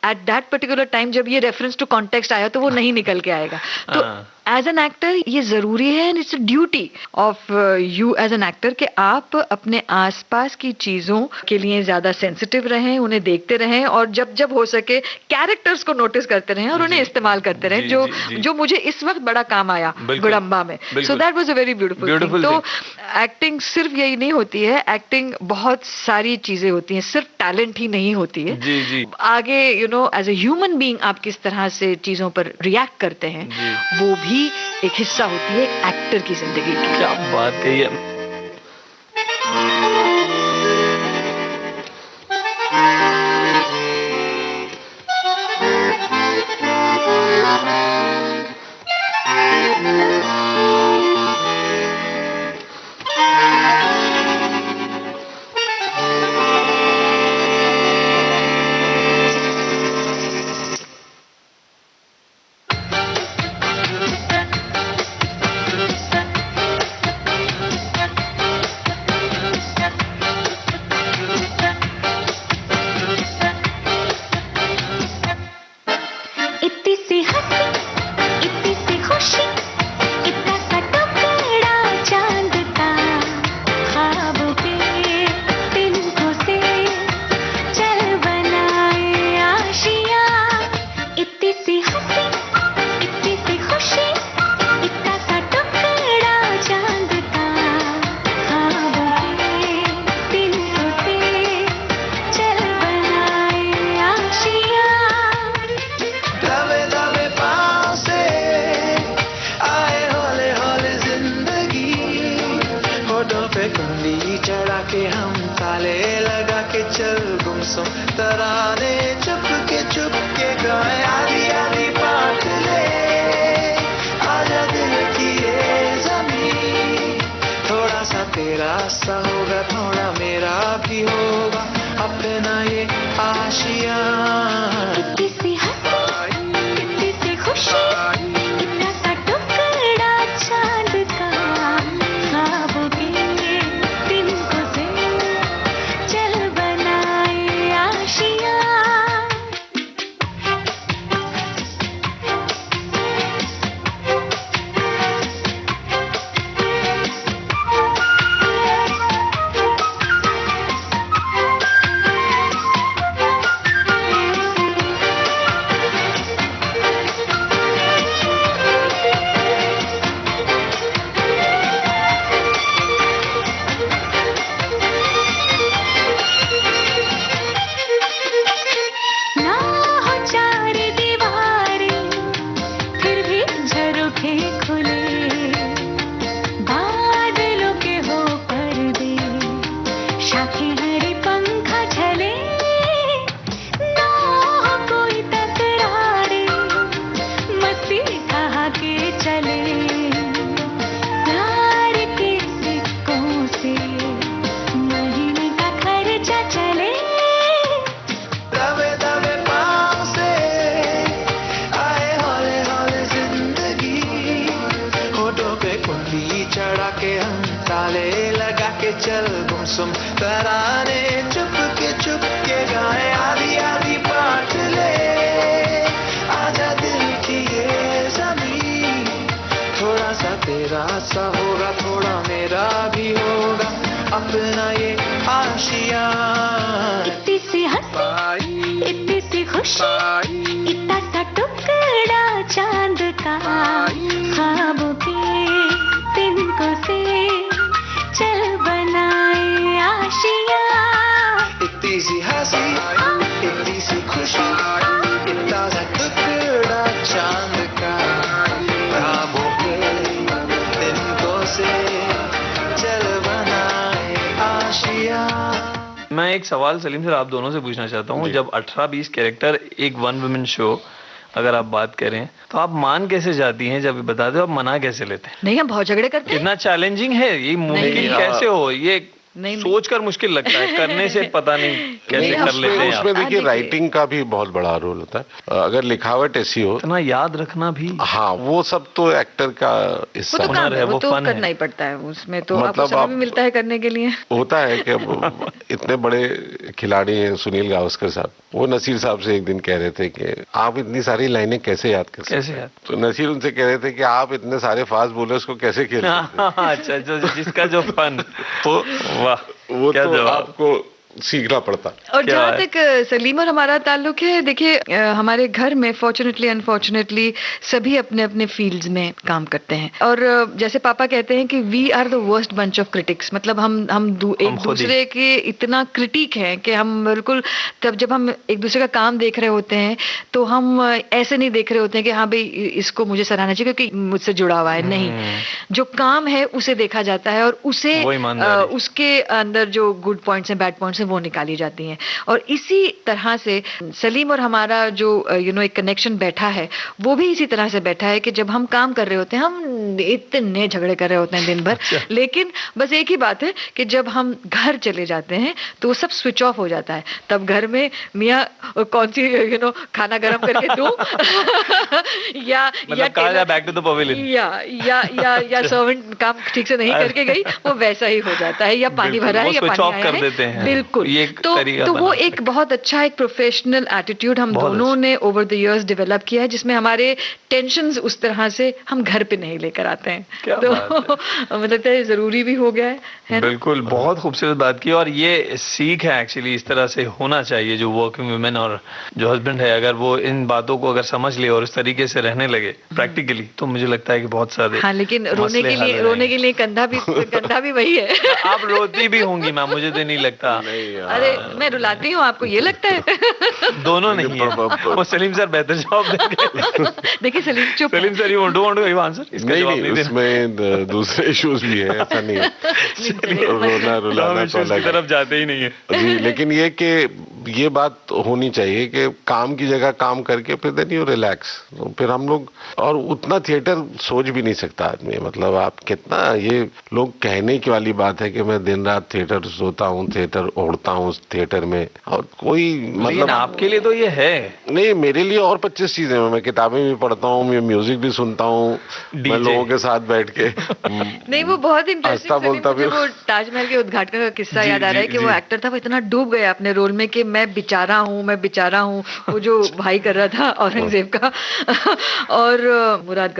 [SPEAKER 7] एट दैट पर्टिकुलर टाइम जब ये रेफरेंस टू कॉन्टेक्स्ट आया तो वो नहीं निकल के आएगा। तो एज एन एक्टर ये जरूरी है, and it's a duty of you as an actor कि आप अपने आसपास की चीजों के लिए ज्यादा सेंसिटिव रहें, उन्हें देखते रहें, और जब जब हो सके कैरेक्टर्स को नोटिस करते रहें और उन्हें इस्तेमाल करते रहें, जो मुझे इस वक्त बड़ा काम आया गुडम्बा में। So that was a very beautiful thing. तो एक्टिंग सिर्फ यही नहीं होती है, एक्टिंग बहुत सारी चीजें होती हैं, सिर्फ टैलेंट ही नहीं होती है। जी। आगे एज ए ह्यूमन बीइंग आप किस तरह से चीजों पर रिएक्ट करते हैं वो भी एक हिस्सा होती है एक्टर की जिंदगी की।
[SPEAKER 5] क्या बात कही है।
[SPEAKER 2] तराने चुपके गाए आधी आधी बात ले, आजा दिल की ये ज़मीं, थोड़ा सा तेरा सा होगा थोड़ा मेरा भी होगा अपना ये आशियाँ। कितनी सी हंसी कितनी सी खुशी, कितना सा टुकड़ा चांद का, ख्वाब के दिन को दिन चल बनाए आशियाँ। चढ़ा के हम ताले लगा के चल गुमसुम तराने चुपके गाए आधी आधी बात ले, आजा दिल की ये तेरा सा होगा थोड़ा मेरा भी होगा अपना ये आशिया।
[SPEAKER 3] इतनी सी हंसी, इतनी सी खुशी, इतना सा टुकड़ा चांद का, ख्वाबों के तिनकों से चल बनाए आशिया।
[SPEAKER 2] इतनी सी हंसी, इतनी सी खुशी, इतना सा टुकड़ा चांद का, ख्वाबों के तिनकों से चल बनाए आशिया।
[SPEAKER 5] मैं एक सवाल सलीम सर आप दोनों से पूछना चाहता हूँ, जब 18-20 कैरेक्टर एक वन वुमेन शो अगर आप बात करें तो आप मान कैसे जाती हैं, जब बताते हो आप मना कैसे लेते हैं?
[SPEAKER 7] नहीं, हम बहुत झगड़े करते हैं।
[SPEAKER 5] इतना चैलेंजिंग है ये, मुमकिन कैसे हो ये सोच कर मुश्किल लगता है, करने से पता नहीं कैसे कर लेते हैं।
[SPEAKER 6] उसमें देखिए राइटिंग का भी बहुत बड़ा रोल होता है। अगर लिखावट ऐसी हो,
[SPEAKER 5] इतना याद रखना भी,
[SPEAKER 6] हाँ वो सब तो एक्टर का हिस्सा
[SPEAKER 7] है, वो तो करना ही पड़ता है। उसमें तो आपको समय भी मिलता है करने के लिए।
[SPEAKER 6] होता है कि इतने बड़े खिलाड़ी हैं सुनील गावस्कर साहब, वो नसीर साहब से एक दिन कह रहे थे कि आप इतनी सारी लाइनें कैसे याद कर सकते हैं? तो नसीर उनसे कह रहे थे कि आप इतने सारे फास्ट बॉलर उसको कैसे खेल सकते हैं?
[SPEAKER 5] अच्छा, जिसका जो फन
[SPEAKER 6] वो तो आपको सीखना पड़ता।
[SPEAKER 7] और जहाँ तक सलीम और हमारा ताल्लुक है, देखिए हमारे घर में फॉर्चुनेटली अनफॉर्चुनेटली सभी अपने अपने फील्ड्स में काम करते हैं। और जैसे पापा कहते हैं कि we are the worst bunch of critics, मतलब हम एक दूसरे के इतना क्रिटिक हैं कि हम बिल्कुल, तब जब हम एक दूसरे का काम देख रहे होते हैं तो हम ऐसे नहीं देख रहे होते हैं कि हाँ भाई इसको मुझे सराहना चाहिए क्योंकि मुझसे जुड़ा हुआ है। नहीं, जो काम है उसे देखा जाता है और उसे उसके अंदर जो गुड पॉइंट्स हैं, बैड पॉइंट्स हैं, वो निकाली जाती हैं। और इसी तरह से सलीम और हमारा जो एक कनेक्शन बैठा है, वो भी इसी तरह से बैठा है कि जब हम काम कर रहे होते हैं, हम इतने झगड़े कर रहे होते हैं दिन भर, लेकिन बस एक ही बात है कि जब हम घर चले जाते हैं तो वो सब स्विच ऑफ हो जाता है। तब घर में मियाँ कौन सी खाना गर्म करके दूं या
[SPEAKER 5] बैक टू द पवेलियन,
[SPEAKER 7] या सर्वेंट काम ठीक से नहीं करके गई, वो वैसा ही हो जाता है, या पानी भरा है या पानी आया है। बिल्कुल, तो वो एक बहुत अच्छा एक प्रोफेशनल एटीट्यूड हम दोनों ने ओवर द इयर्स डेवलप किया है, जिसमें हमारे टेंशन्स उस तरह से हम घर पे नहीं लेकर आते हैं। तो मतलब जरूरी भी हो गया है।
[SPEAKER 5] बिल्कुल, बहुत खूबसूरत बात की। और ये सीख है एक्चुअली, इस तरह से होना चाहिए जो वर्किंग वुमेन और जो हस्बैंड है, अगर वो इन बातों को अगर समझ ले और इस तरीके से रहने लगे प्रैक्टिकली, तो मुझे लगता है कि बहुत सारे।
[SPEAKER 7] हाँ, लेकिन रोने के लिए कंधा भी वही है।
[SPEAKER 5] आप रोती भी होंगी मैम, मुझे तो नहीं लगता।
[SPEAKER 7] अरे मैं रुलाती हूँ, आपको ये लगता है?
[SPEAKER 5] दोनों नहीं है, वो सलीम सर बेहतर जवाब देंगे।
[SPEAKER 7] देखिए सलीम चुप।
[SPEAKER 5] Salim sir, you don't want to answer? इसका जवाब नहीं देना।
[SPEAKER 6] इसमें दूसरे इश्यूज भी है, ऐसा नहीं है। रोना रुलाना तो अलग
[SPEAKER 5] तरफ जाते ही नहीं है
[SPEAKER 6] जी। लेकिन ये बात होनी चाहिए कि काम की जगह काम करके फिर देन यू रिलैक्स। तो फिर हम लोग, और उतना थिएटर सोच भी नहीं सकता आदमी, मतलब आप कितना, ये लोग कहने की वाली बात है कि मैं दिन रात थिएटर सोता हूँ, थिएटर ओढ़ता हूँ थिएटर में, और कोई मतलब
[SPEAKER 5] आपके लिए तो ये है
[SPEAKER 6] नहीं, मेरे लिए और 25 चीजें हैं। मैं किताबें भी पढ़ता हूँ, मैं म्यूजिक भी सुनता हूँ, मैं लोगों के साथ बैठ के
[SPEAKER 7] नहीं, वो बहुत इंटरेस्टिंग बोलता भी। वो ताजमहल के उद्घाटन का किस्सा याद आ रहा है कि वो एक्टर था, वो इतना डूब गया अपने रोल में कि मैं बेचारा हूँ, वो जो भाई कर रहा था औरंगजेब का और मुराद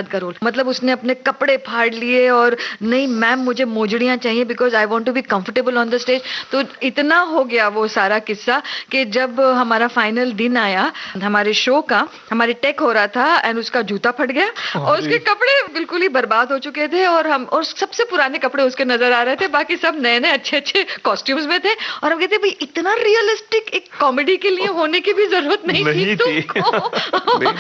[SPEAKER 7] का रोल, मतलब उसने अपने कपड़े फाड़ लिए और नहीं मैम मुझे मोजड़ियां चाहिए because I want to be comfortable on the stage. तो इतना हो गया वो सारा किस्सा कि जब हमारा फाइनल दिन आया हमारे शो का, हमारे टेक हो रहा था एंड उसका जूता फट गया और उसके कपड़े बिल्कुल ही बर्बाद हो चुके थे और सबसे पुराने कपड़े उसके नजर आ रहे थे, बाकी सब नए नए अच्छे कॉस्ट्यूम्स में थे। और हम कहते भाई इतना रियलिस्टिक एक कॉमेडी के लिए होने की भी जरूरत नहीं थी तुमको।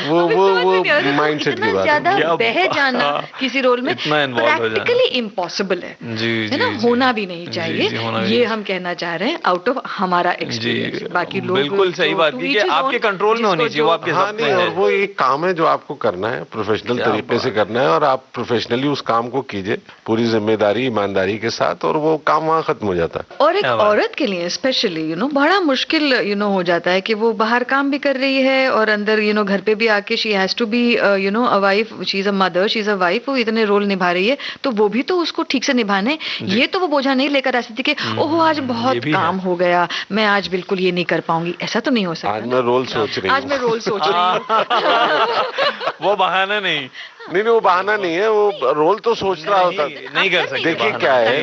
[SPEAKER 6] वो माइंडसेट की बात है,
[SPEAKER 7] ज्यादा बह जाना किसी रोल में प्रैक्टिकली इम्पॉसिबल है ना, होना भी नहीं चाहिए। ये हम कहना चाह रहे हैं आउट ऑफ हमारा एक्सपीरियंस। बाकी लोग
[SPEAKER 5] बिल्कुल सही बात है कि आपके कंट्रोल में होनी चाहिए, वो आपके हाथ में है।
[SPEAKER 6] और वो एक काम है जो आपको करना है, प्रोफेशनल तरीके से करना है, और आप प्रोफेशनली उस काम को कीजिए पूरी जिम्मेदारी ईमानदारी के साथ, और वो काम वहाँ खत्म हो जाता है।
[SPEAKER 7] और एक औरत के लिए स्पेशली बहुत बड़ा मुश्किल हो जाता है कि वो बाहर काम भी कर रही है और अंदर घर पे भी आके she has to be a wife, she is a mother, she is a wife, वो इतने रोल निभा रही है, तो वो भी तो उसको ठीक से निभाने, ये तो वो बोझा नहीं लेकर आ सकती कि ओह आज बहुत काम हो गया, मैं आज बिल्कुल ये नहीं कर पाऊंगी, ऐसा तो नहीं हो सकता।
[SPEAKER 6] आज मैं रोल सोच रही हूँ,
[SPEAKER 7] आज मैं रोल सोच रही हूँ।
[SPEAKER 5] वो बहाना नहीं,
[SPEAKER 6] वो बहाना नहीं है, वो रोल तो सोच रहा होता।
[SPEAKER 5] नहीं कर सकते।
[SPEAKER 6] देखिए क्या है,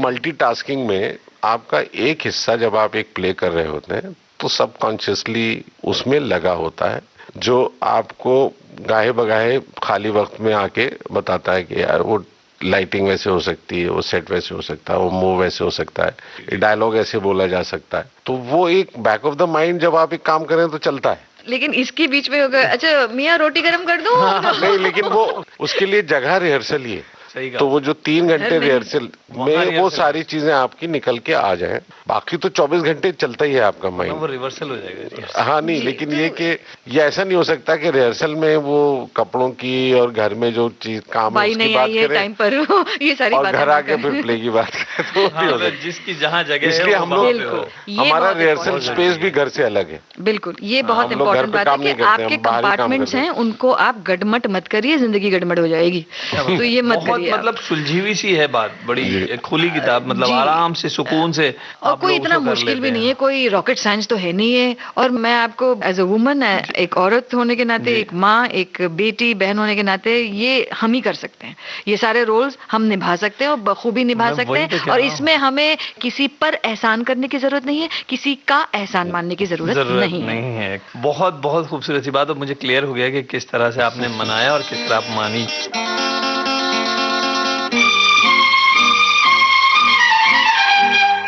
[SPEAKER 6] मल्टीटास्किंग में आपका एक हिस्सा जब आप एक प्ले कर रहे होते हैं तो सबकॉन्शियसली उसमें लगा होता है, जो आपको गाहे बगाहे खाली वक्त में आके बताता है कि यार वो लाइटिंग वैसे हो सकती है, वो सेट वैसे हो सकता है, वो मूव वैसे हो सकता है, डायलॉग ऐसे बोला जा सकता है। तो वो एक बैक ऑफ द माइंड जब आप एक काम करें तो चलता है।
[SPEAKER 7] लेकिन इसके बीच में होगा, अच्छा मियाँ रोटी गरम कर दूं?
[SPEAKER 6] नहीं, लेकिन वो उसके लिए जगह रिहर्सल ही है। तो वो जो 3 घंटे रिहर्सल में वो सारी चीजें आपकी निकल के आ जाए, बाकी तो 24 घंटे चलता ही है आपका माइंड,
[SPEAKER 5] वो रिवर्सल हो जाएगा।
[SPEAKER 6] हाँ नहीं, लेकिन ये कि ये ऐसा नहीं हो सकता कि रिहर्सल में वो कपड़ों की और घर में जो चीज काम है उसकी बात करें
[SPEAKER 7] टाइम पर ये सारी
[SPEAKER 6] और घर आके फिर प्ले की बात करें,
[SPEAKER 5] जिसकी जहाँ जगह।
[SPEAKER 6] इसलिए हम लोग, हमारा रिहर्सल स्पेस भी घर से अलग है।
[SPEAKER 7] बिल्कुल, ये बहुत इंपॉर्टेंट बात है कि आपके कंपार्टमेंट्स हैं, उनको आप गड़मट मत करिए, जिंदगी गड़मट हो जाएगी, तो ये मत करिए।
[SPEAKER 5] मतलब सुलझी हुई सी है बात, बड़ी खुली किताब, मतलब आराम से सुकून से,
[SPEAKER 7] और कोई इतना मुश्किल भी नहीं है, कोई रॉकेट साइंस तो है नहीं है। और मैं आपको एज अ वुमन, एक औरत होने के नाते, एक माँ, एक बेटी बहन होने के नाते, ये हम ही कर सकते हैं, ये सारे रोल्स हम निभा सकते हैं और बखूबी निभा सकते हैं। और इसमें हमें किसी पर एहसान करने की जरूरत नहीं है, किसी का एहसान मानने की जरूरत नहीं
[SPEAKER 5] है। बहुत बहुत खूबसूरत सी बात, और मुझे क्लियर हो गया कि किस तरह से आपने मनाया और किस तरह आप मानी।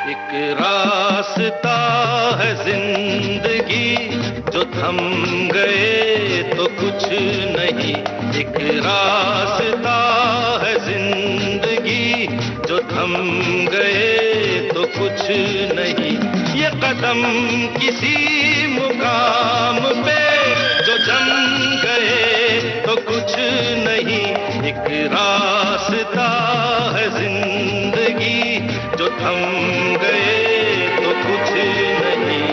[SPEAKER 8] एक रास्ता है जिंदगी, जो थम गए तो कुछ नहीं। एक रास्ता है जिंदगी, जो थम गए तो कुछ नहीं। ये कदम किसी मुकाम पे जो जम गए तो कुछ नहीं। एक रास्ता है जिंदगी, जो थम गए तो कुछ नहीं।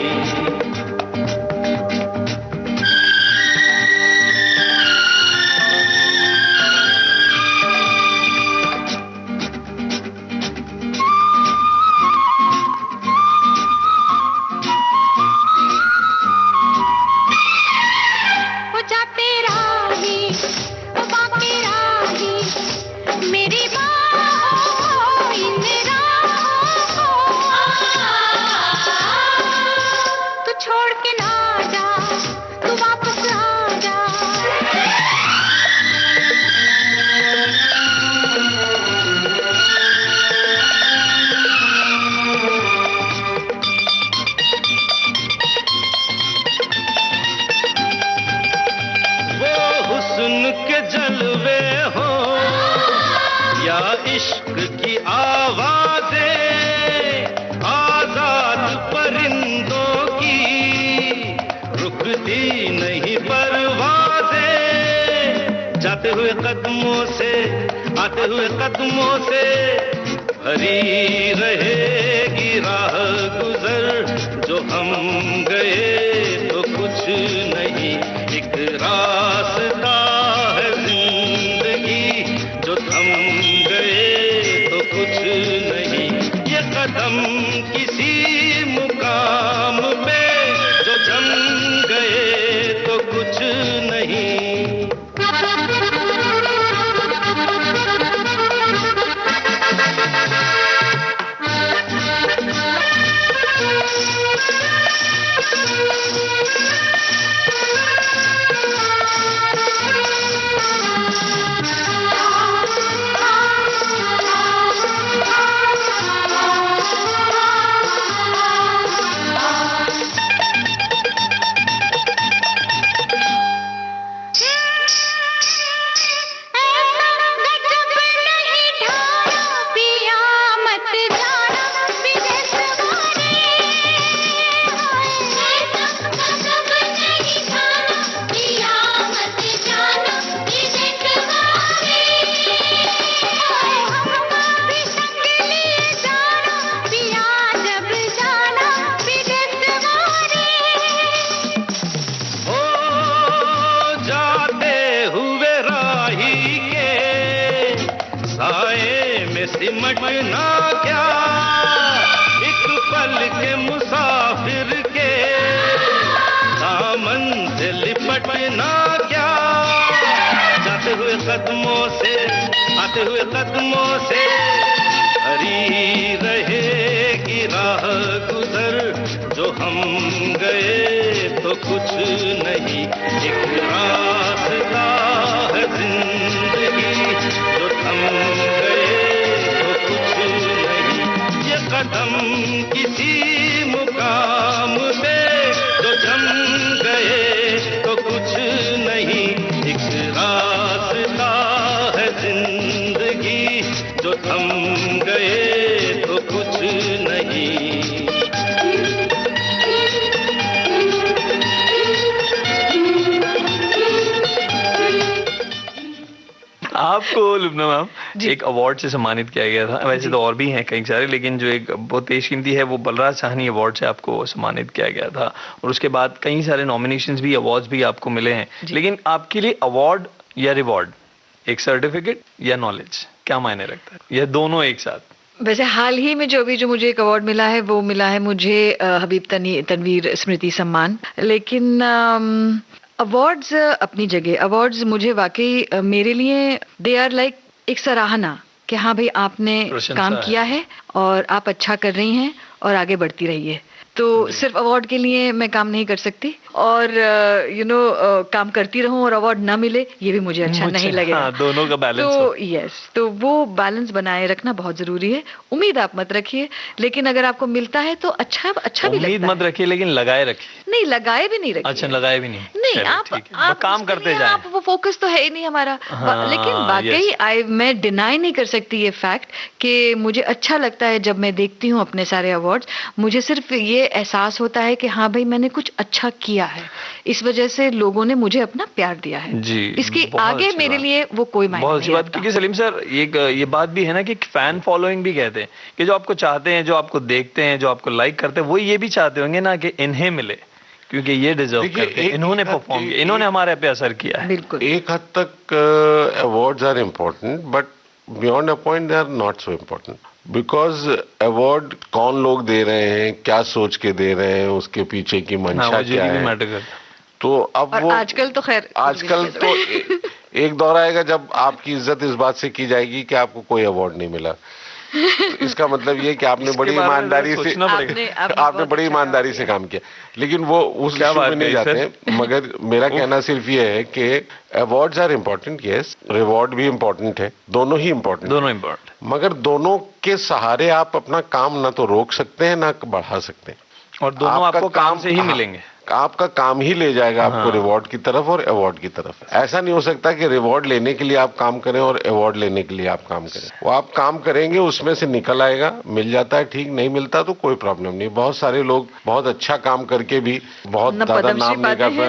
[SPEAKER 3] मेरी बाहों इन तू छोड़ के ना जा, तू वापस आ जा।
[SPEAKER 8] वो हुस्न के जलवे हो या इश्क की आवाज़ें, आजाद परिंदों की रुकती नहीं परवाज़ें। जाते हुए कदमों से, आते हुए कदमों से भरी रहेगी राह गुजर। जो हम गए तो कुछ नहीं। एक रास्ता है जिंदगी, जो थम गए तो कुछ नहीं। ये कदम किसी मुकाम पे जो जम गए तो कुछ नहीं। साए में सिमटना क्या, एक पल के मुसाफिर के दामन से लिपटना क्या, जाते हुए कदमों से आते हुए कदमों से हरी रहेगी राह गुजर, जो हम गए तो कुछ नहीं, एक रास्ता है जिंदगी, जो थम गए तो कुछ नहीं, ये कदम किसी मुकाम पे जो जम गए तो कुछ नहीं, एक रास्ता है जिंदगी, जो थम गए तो कुछ नहीं।
[SPEAKER 5] आपको लुब्ना मैम एक अवार्ड से सम्मानित किया गया था, वैसे तो और भी हैं कई सारे, लेकिन जो एक बहुत बेशकीमती है वो बलराज साहनी अवार्ड से आपको सम्मानित किया गया था, और उसके बाद कई सारे नॉमिनेशंस भी, अवार्ड्स भी आपको मिले हैं। लेकिन आपके लिए अवार्ड या रिवॉर्ड, एक सर्टिफिकेट या नॉलेज, क्या मायने रखता है, या दोनों एक साथ?
[SPEAKER 7] वैसे हाल ही में जो मुझे एक अवार्ड मिला है वो मिला है मुझे हबीब तनवीर स्मृति सम्मान। लेकिन अवार्ड्स अपनी जगह, अवार्ड्स मुझे वाकई मेरे लिए दे आर लाइक एक सराहना कि हाँ भाई आपने काम किया है और आप अच्छा कर रही हैं और आगे बढ़ती रहिए। तो सिर्फ अवार्ड के लिए मैं काम नहीं कर सकती, और काम करती रहूं और अवार्ड ना मिले ये भी मुझे अच्छा नहीं लगेगा।
[SPEAKER 5] हाँ, दोनों का बैलेंस
[SPEAKER 7] तो यस, तो वो बैलेंस बनाए रखना बहुत जरूरी है। उम्मीद आप मत रखिए, लेकिन अगर आपको मिलता है तो अच्छा भी लगता है।
[SPEAKER 5] उम्मीद मत रखिए लेकिन लगाए रखिए।
[SPEAKER 7] नहीं, लगाए भी नहीं रखिए।
[SPEAKER 5] अच्छा, लगाए भी नहीं।
[SPEAKER 7] नहीं, आप
[SPEAKER 5] काम करते जाएं।
[SPEAKER 7] आप वो फोकस तो है ही नहीं हमारा। लेकिन वाकई मैं डिनाई नहीं कर सकती ये फैक्ट कि मुझे अच्छा लगता है जब मैं देखती हूँ अपने सारे अवार्ड्स। मुझे सिर्फ ये एहसास होता है कि हाँ भाई मैंने कुछ अच्छा किया है, इस वजह से लोगों ने मुझे अपना प्यार दिया है
[SPEAKER 5] जी।
[SPEAKER 7] इसके आगे मेरे लिए वो कोई मायने नहीं।
[SPEAKER 5] बहुत अच्छी बात, क्योंकि सलीम सर ये बात भी है ना कि फैन फॉलोइंग भी कहते हैं कि जो आपको चाहते हैं, जो आपको देखते हैं, जो आपको लाइक करते हैं, वो ये भी चाहते होंगे ना कि इन्हें मिले, क्योंकि ये डिजर्व करते हैं, इन्होंने परफॉर्म किया, इन्होंने हमारे पे असर किया है।
[SPEAKER 7] बिल्कुल,
[SPEAKER 6] एक हद तक awards are important, but beyond a point they are not so important, because award कौन लोग दे रहे हैं, क्या सोच के दे रहे हैं, उसके पीछे की मंशा क्या है। तो अब वो
[SPEAKER 7] आजकल तो खैर
[SPEAKER 6] आजकल तो एक दौर आएगा जब आपकी इज्जत इस बात से की जाएगी कि आपको कोई अवार्ड नहीं मिला। तो इसका मतलब ये कि आपने बड़ी ईमानदारी से आपने बड़ी ईमानदारी से काम किया, लेकिन वो उस इशू में नहीं जाते हैं। मगर मेरा कहना सिर्फ ये है कि awards are important, yes, reward भी इम्पोर्टेंट है, दोनों ही इम्पोर्टेंट, मगर दोनों के सहारे आप अपना काम ना तो रोक सकते हैं ना बढ़ा सकते हैं,
[SPEAKER 5] और दोनों आपको काम से ही मिलेंगे।
[SPEAKER 6] आपका काम ही ले जाएगा आपको रिवॉर्ड की तरफ और अवार्ड की तरफ। ऐसा नहीं हो सकता कि रिवॉर्ड लेने के लिए आप काम करें और अवार्ड लेने के लिए आप काम करें। वो आप काम करेंगे, उसमें से निकल आएगा, मिल जाता है ठीक, नहीं मिलता तो कोई प्रॉब्लम नहीं। बहुत सारे लोग बहुत अच्छा काम करके भी बहुत ज्यादा नाम नहीं कर पाए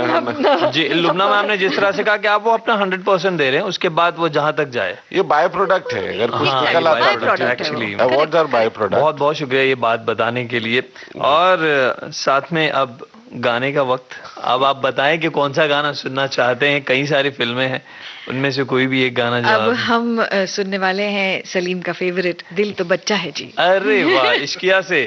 [SPEAKER 6] हैं।
[SPEAKER 5] जी, लुब्ना मैम ने जिस तरह से कहा कि आप वो अपना 100% दे रहे हैं, उसके बाद वो जहां तक जाए,
[SPEAKER 6] ये बाय प्रोडक्ट है। अगर कुछ निकल आता है actually award are by product.
[SPEAKER 5] बहुत बहुत शुक्रिया ये बात बताने के लिए। और साथ में अब गाने का वक्त, अब आप बताएं कि कौन सा गाना सुनना चाहते हैं। कई सारी फिल्में हैं, उनमें से कोई भी एक गाना।
[SPEAKER 7] अब हम सुनने वाले हैं सलीम का फेवरेट दिल तो बच्चा है जी।
[SPEAKER 5] अरे वाह, इश्किया से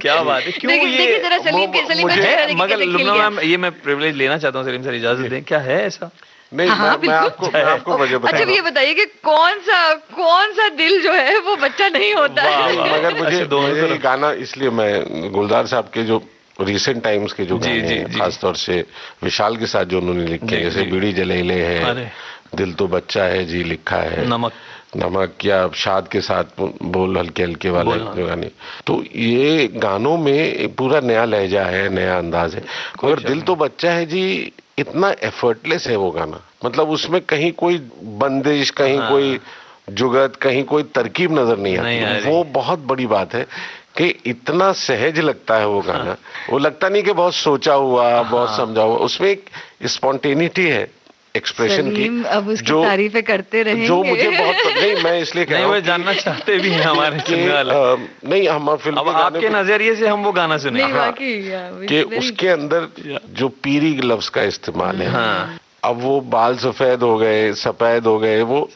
[SPEAKER 5] क्या बात है। क्यों ये
[SPEAKER 7] जरा सलीम के
[SPEAKER 5] मगर लुब्ना मैम, ये मैं प्रिविलेज लेना चाहता हूँ, सलीम सर इजाजत दें, क्या है ऐसा?
[SPEAKER 6] नहीं, मैं आपको वजह बताऊं।
[SPEAKER 7] अच्छा, ये बताइए कि कौन सा दिल जो है वो बच्चा नहीं होता है।
[SPEAKER 6] मगर मुझे गाना इसलिए, मैं गुलजार साहब के जो रिसेंट टाइम्स के जो गाने हैं, खासतौर से विशाल के साथ जो उन्होंने लिखे, जैसे बीड़ी जलेले है, दिल तो बच्चा है जी लिखा है, नमक या शाद के साथ बोल हल्के हल्के वाले जो गाने, तो ये गानों में पूरा नया लहजा है, नया अंदाज है। मगर दिल तो बच्चा है जी इतना एफर्टलेस है वो गाना, मतलब उसमें कहीं कोई बंदिश, कहीं कोई जुगत, कहीं कोई तरकीब नजर नहीं आती। वो बहुत बड़ी बात है कि इतना सहज लगता है वो गाना। वो लगता नहीं कि बहुत सोचा हुआ, बहुत समझा हुआ, उसमें एक स्पॉन्टेनिटी है एक्सप्रेशन की,
[SPEAKER 7] अब उसकी तारीफें करते रहेंगे, जो
[SPEAKER 6] मुझे बहुत नहीं, मैं इसलिए कह रहा हूं,
[SPEAKER 5] जानना चाहते भी हैं हमारे सुनने वाले।
[SPEAKER 6] नहीं, हम फिल्म
[SPEAKER 5] अब आपके नजरिए से हम वो गाना सुने
[SPEAKER 6] कि उसके अंदर जो पीरी लफ्ज का इस्तेमाल है, अब वो बाल सफेद हो गए, सफेद हो गए, वो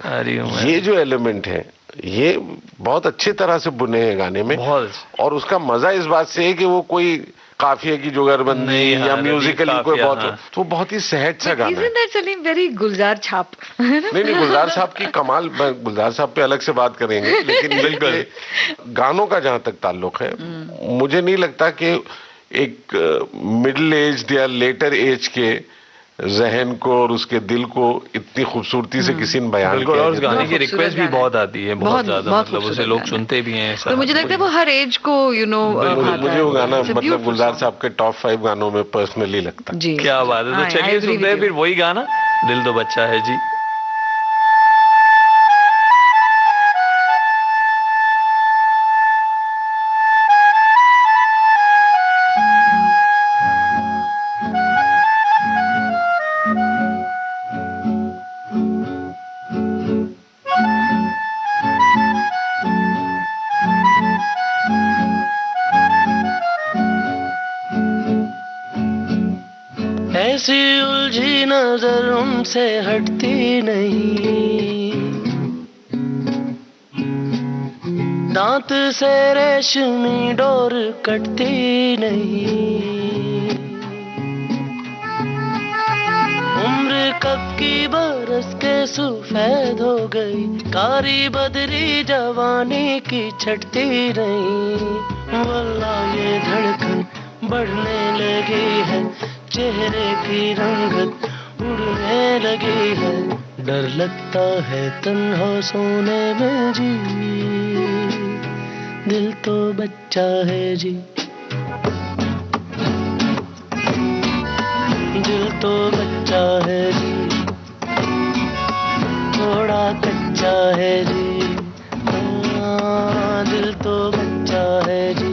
[SPEAKER 6] ये जो एलिमेंट है ये बहुत अच्छी तरह से बुने हैं गाने में।
[SPEAKER 5] बहुत।
[SPEAKER 6] और उसका मजा इस बात से है कि वो कोई काफिया की जुगलबंदी या म्यूजिकली कोई बहुत, तो बहुत ही सहज सा गाना है।
[SPEAKER 7] वेरी गुलजार छाप।
[SPEAKER 6] नहीं, गुलजार साहब की कमाल, गुलजार साहब पे अलग से बात करेंगे, लेकिन बिल्कुल गानों का जहां तक ताल्लुक है, मुझे नहीं लगता कि एक मिडिल एज या लेटर एज के जहन को और उसके दिल को इतनी खूबसूरती से किसी ने बयान किया।
[SPEAKER 5] और उस गाने की रिक्वेस्ट भी बहुत आती है, बहुत ज्यादा, मतलब उसे लोग सुनते भी हैं।
[SPEAKER 7] तो मुझे लगता है वो हर एज को
[SPEAKER 6] मुझे वो गाना मतलब गुलजार साहब के टॉप 5 गानों में पर्सनली लगता है।
[SPEAKER 5] क्या बात है। तो चलिए सुनते हैं फिर वही गाना, दिल तो बच्चा है जी।
[SPEAKER 2] ऐसी उलझी नजर उनसे हटती नहीं, दांत से रेशमी डोर कटती नहीं, उम्र कब की बरस के सफेद हो गई, कारी बदरी जवानी की छटती नहीं, वल्लाह ये धड़कन बढ़ने लगी है, चेहरे की रंगत उड़ने लगी है, डर लगता है तन्हा सोने में जी, दिल तो बच्चा है जी, दिल तो बच्चा है जी, थोड़ा कच्चा है जी, दिल तो बच्चा है जी।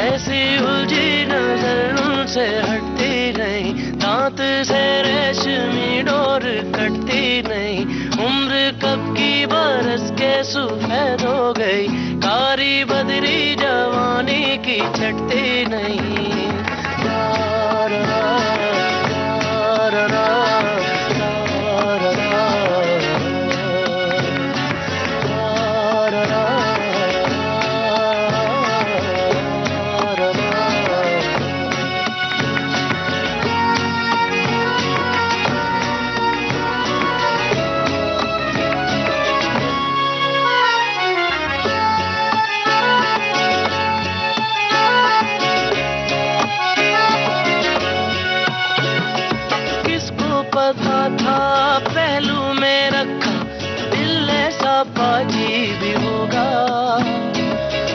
[SPEAKER 2] ऐसी उलझी नजर उनसे हटती नहीं, दांत से रेशमी डोर कटती नहीं, उम्र कब की बरस के सफेद हो गई, कारी बदरी जवानी की छटती नहीं। पहलू में रखा दिल ऐसा बाजी भी होगा,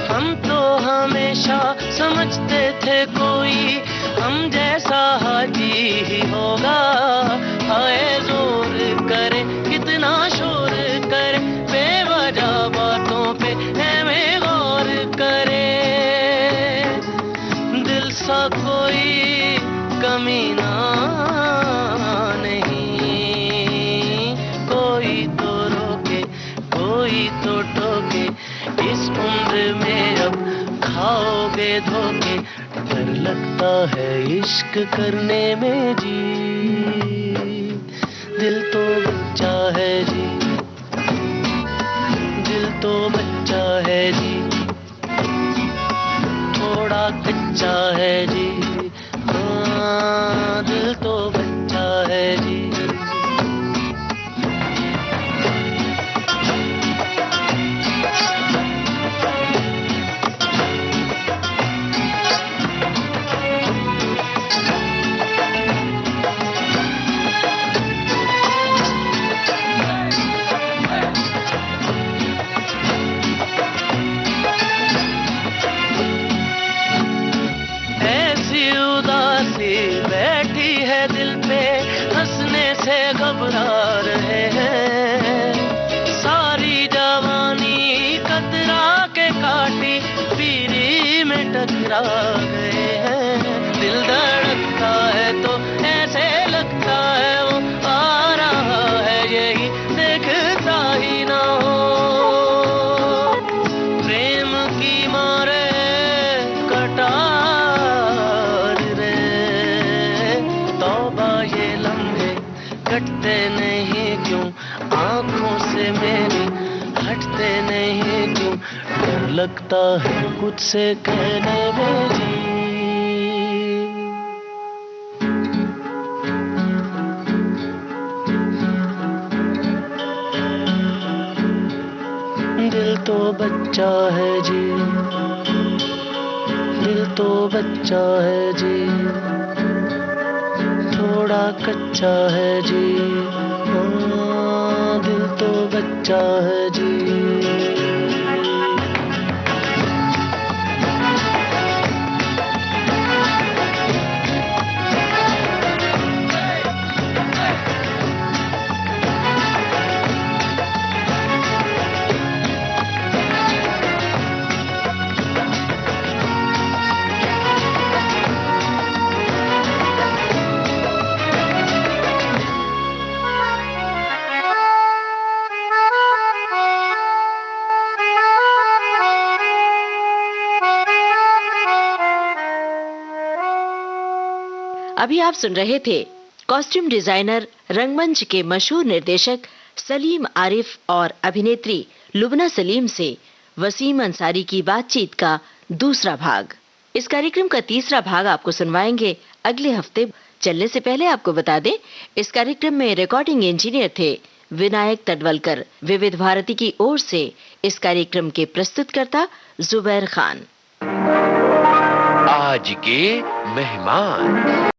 [SPEAKER 2] हम तो हमेशा समझते थे कोई हम जैसा हाजी ही होगा, हाय जोर करे कितना शोर करे, बेवजह बातों पे हमें गौर करे, दिल सा कोई कमीना तो टोके, इस उम्र में अब खाओगे धोखे, डर लगता है इश्क करने में जी, दिल तो बच्चा है जी, दिल तो बच्चा है जी, थोड़ा कच्चा है जी, हाँ दिल तो बच्चा है जी। बैठी है दिल पे हंसने से घबरा रहे हैं, सारी जवानी कतरा के काटी पीरी में टकरा गए हैं, दिल धड़कता है तो ऐसे लगता है वो आ रहा है, यही देखता ही ना हो, प्रेम की मारे कटा कटते नहीं क्यों आंखों से से मेरे हटते नहीं क्यों, डर लगता है कुछ से कहने में जी। दिल तो बच्चा है जी, दिल तो बच्चा है जी, थोड़ा कच्चा है जी, हाँ, दिल तो बच्चा है जी।
[SPEAKER 4] अभी आप सुन रहे थे कॉस्ट्यूम डिजाइनर, रंगमंच के मशहूर निर्देशक सलीम आरिफ और अभिनेत्री लुबना सलीम से वसीम अंसारी की बातचीत का दूसरा भाग। इस कार्यक्रम का तीसरा भाग आपको सुनवाएंगे अगले हफ्ते। चलने से पहले आपको बता दें, इस कार्यक्रम में रिकॉर्डिंग इंजीनियर थे विनायक तडवलकर। विविध भारती की ओर से इस कार्यक्रम के प्रस्तुतकर्ता जुबैर खान।
[SPEAKER 1] आज के मेहमान।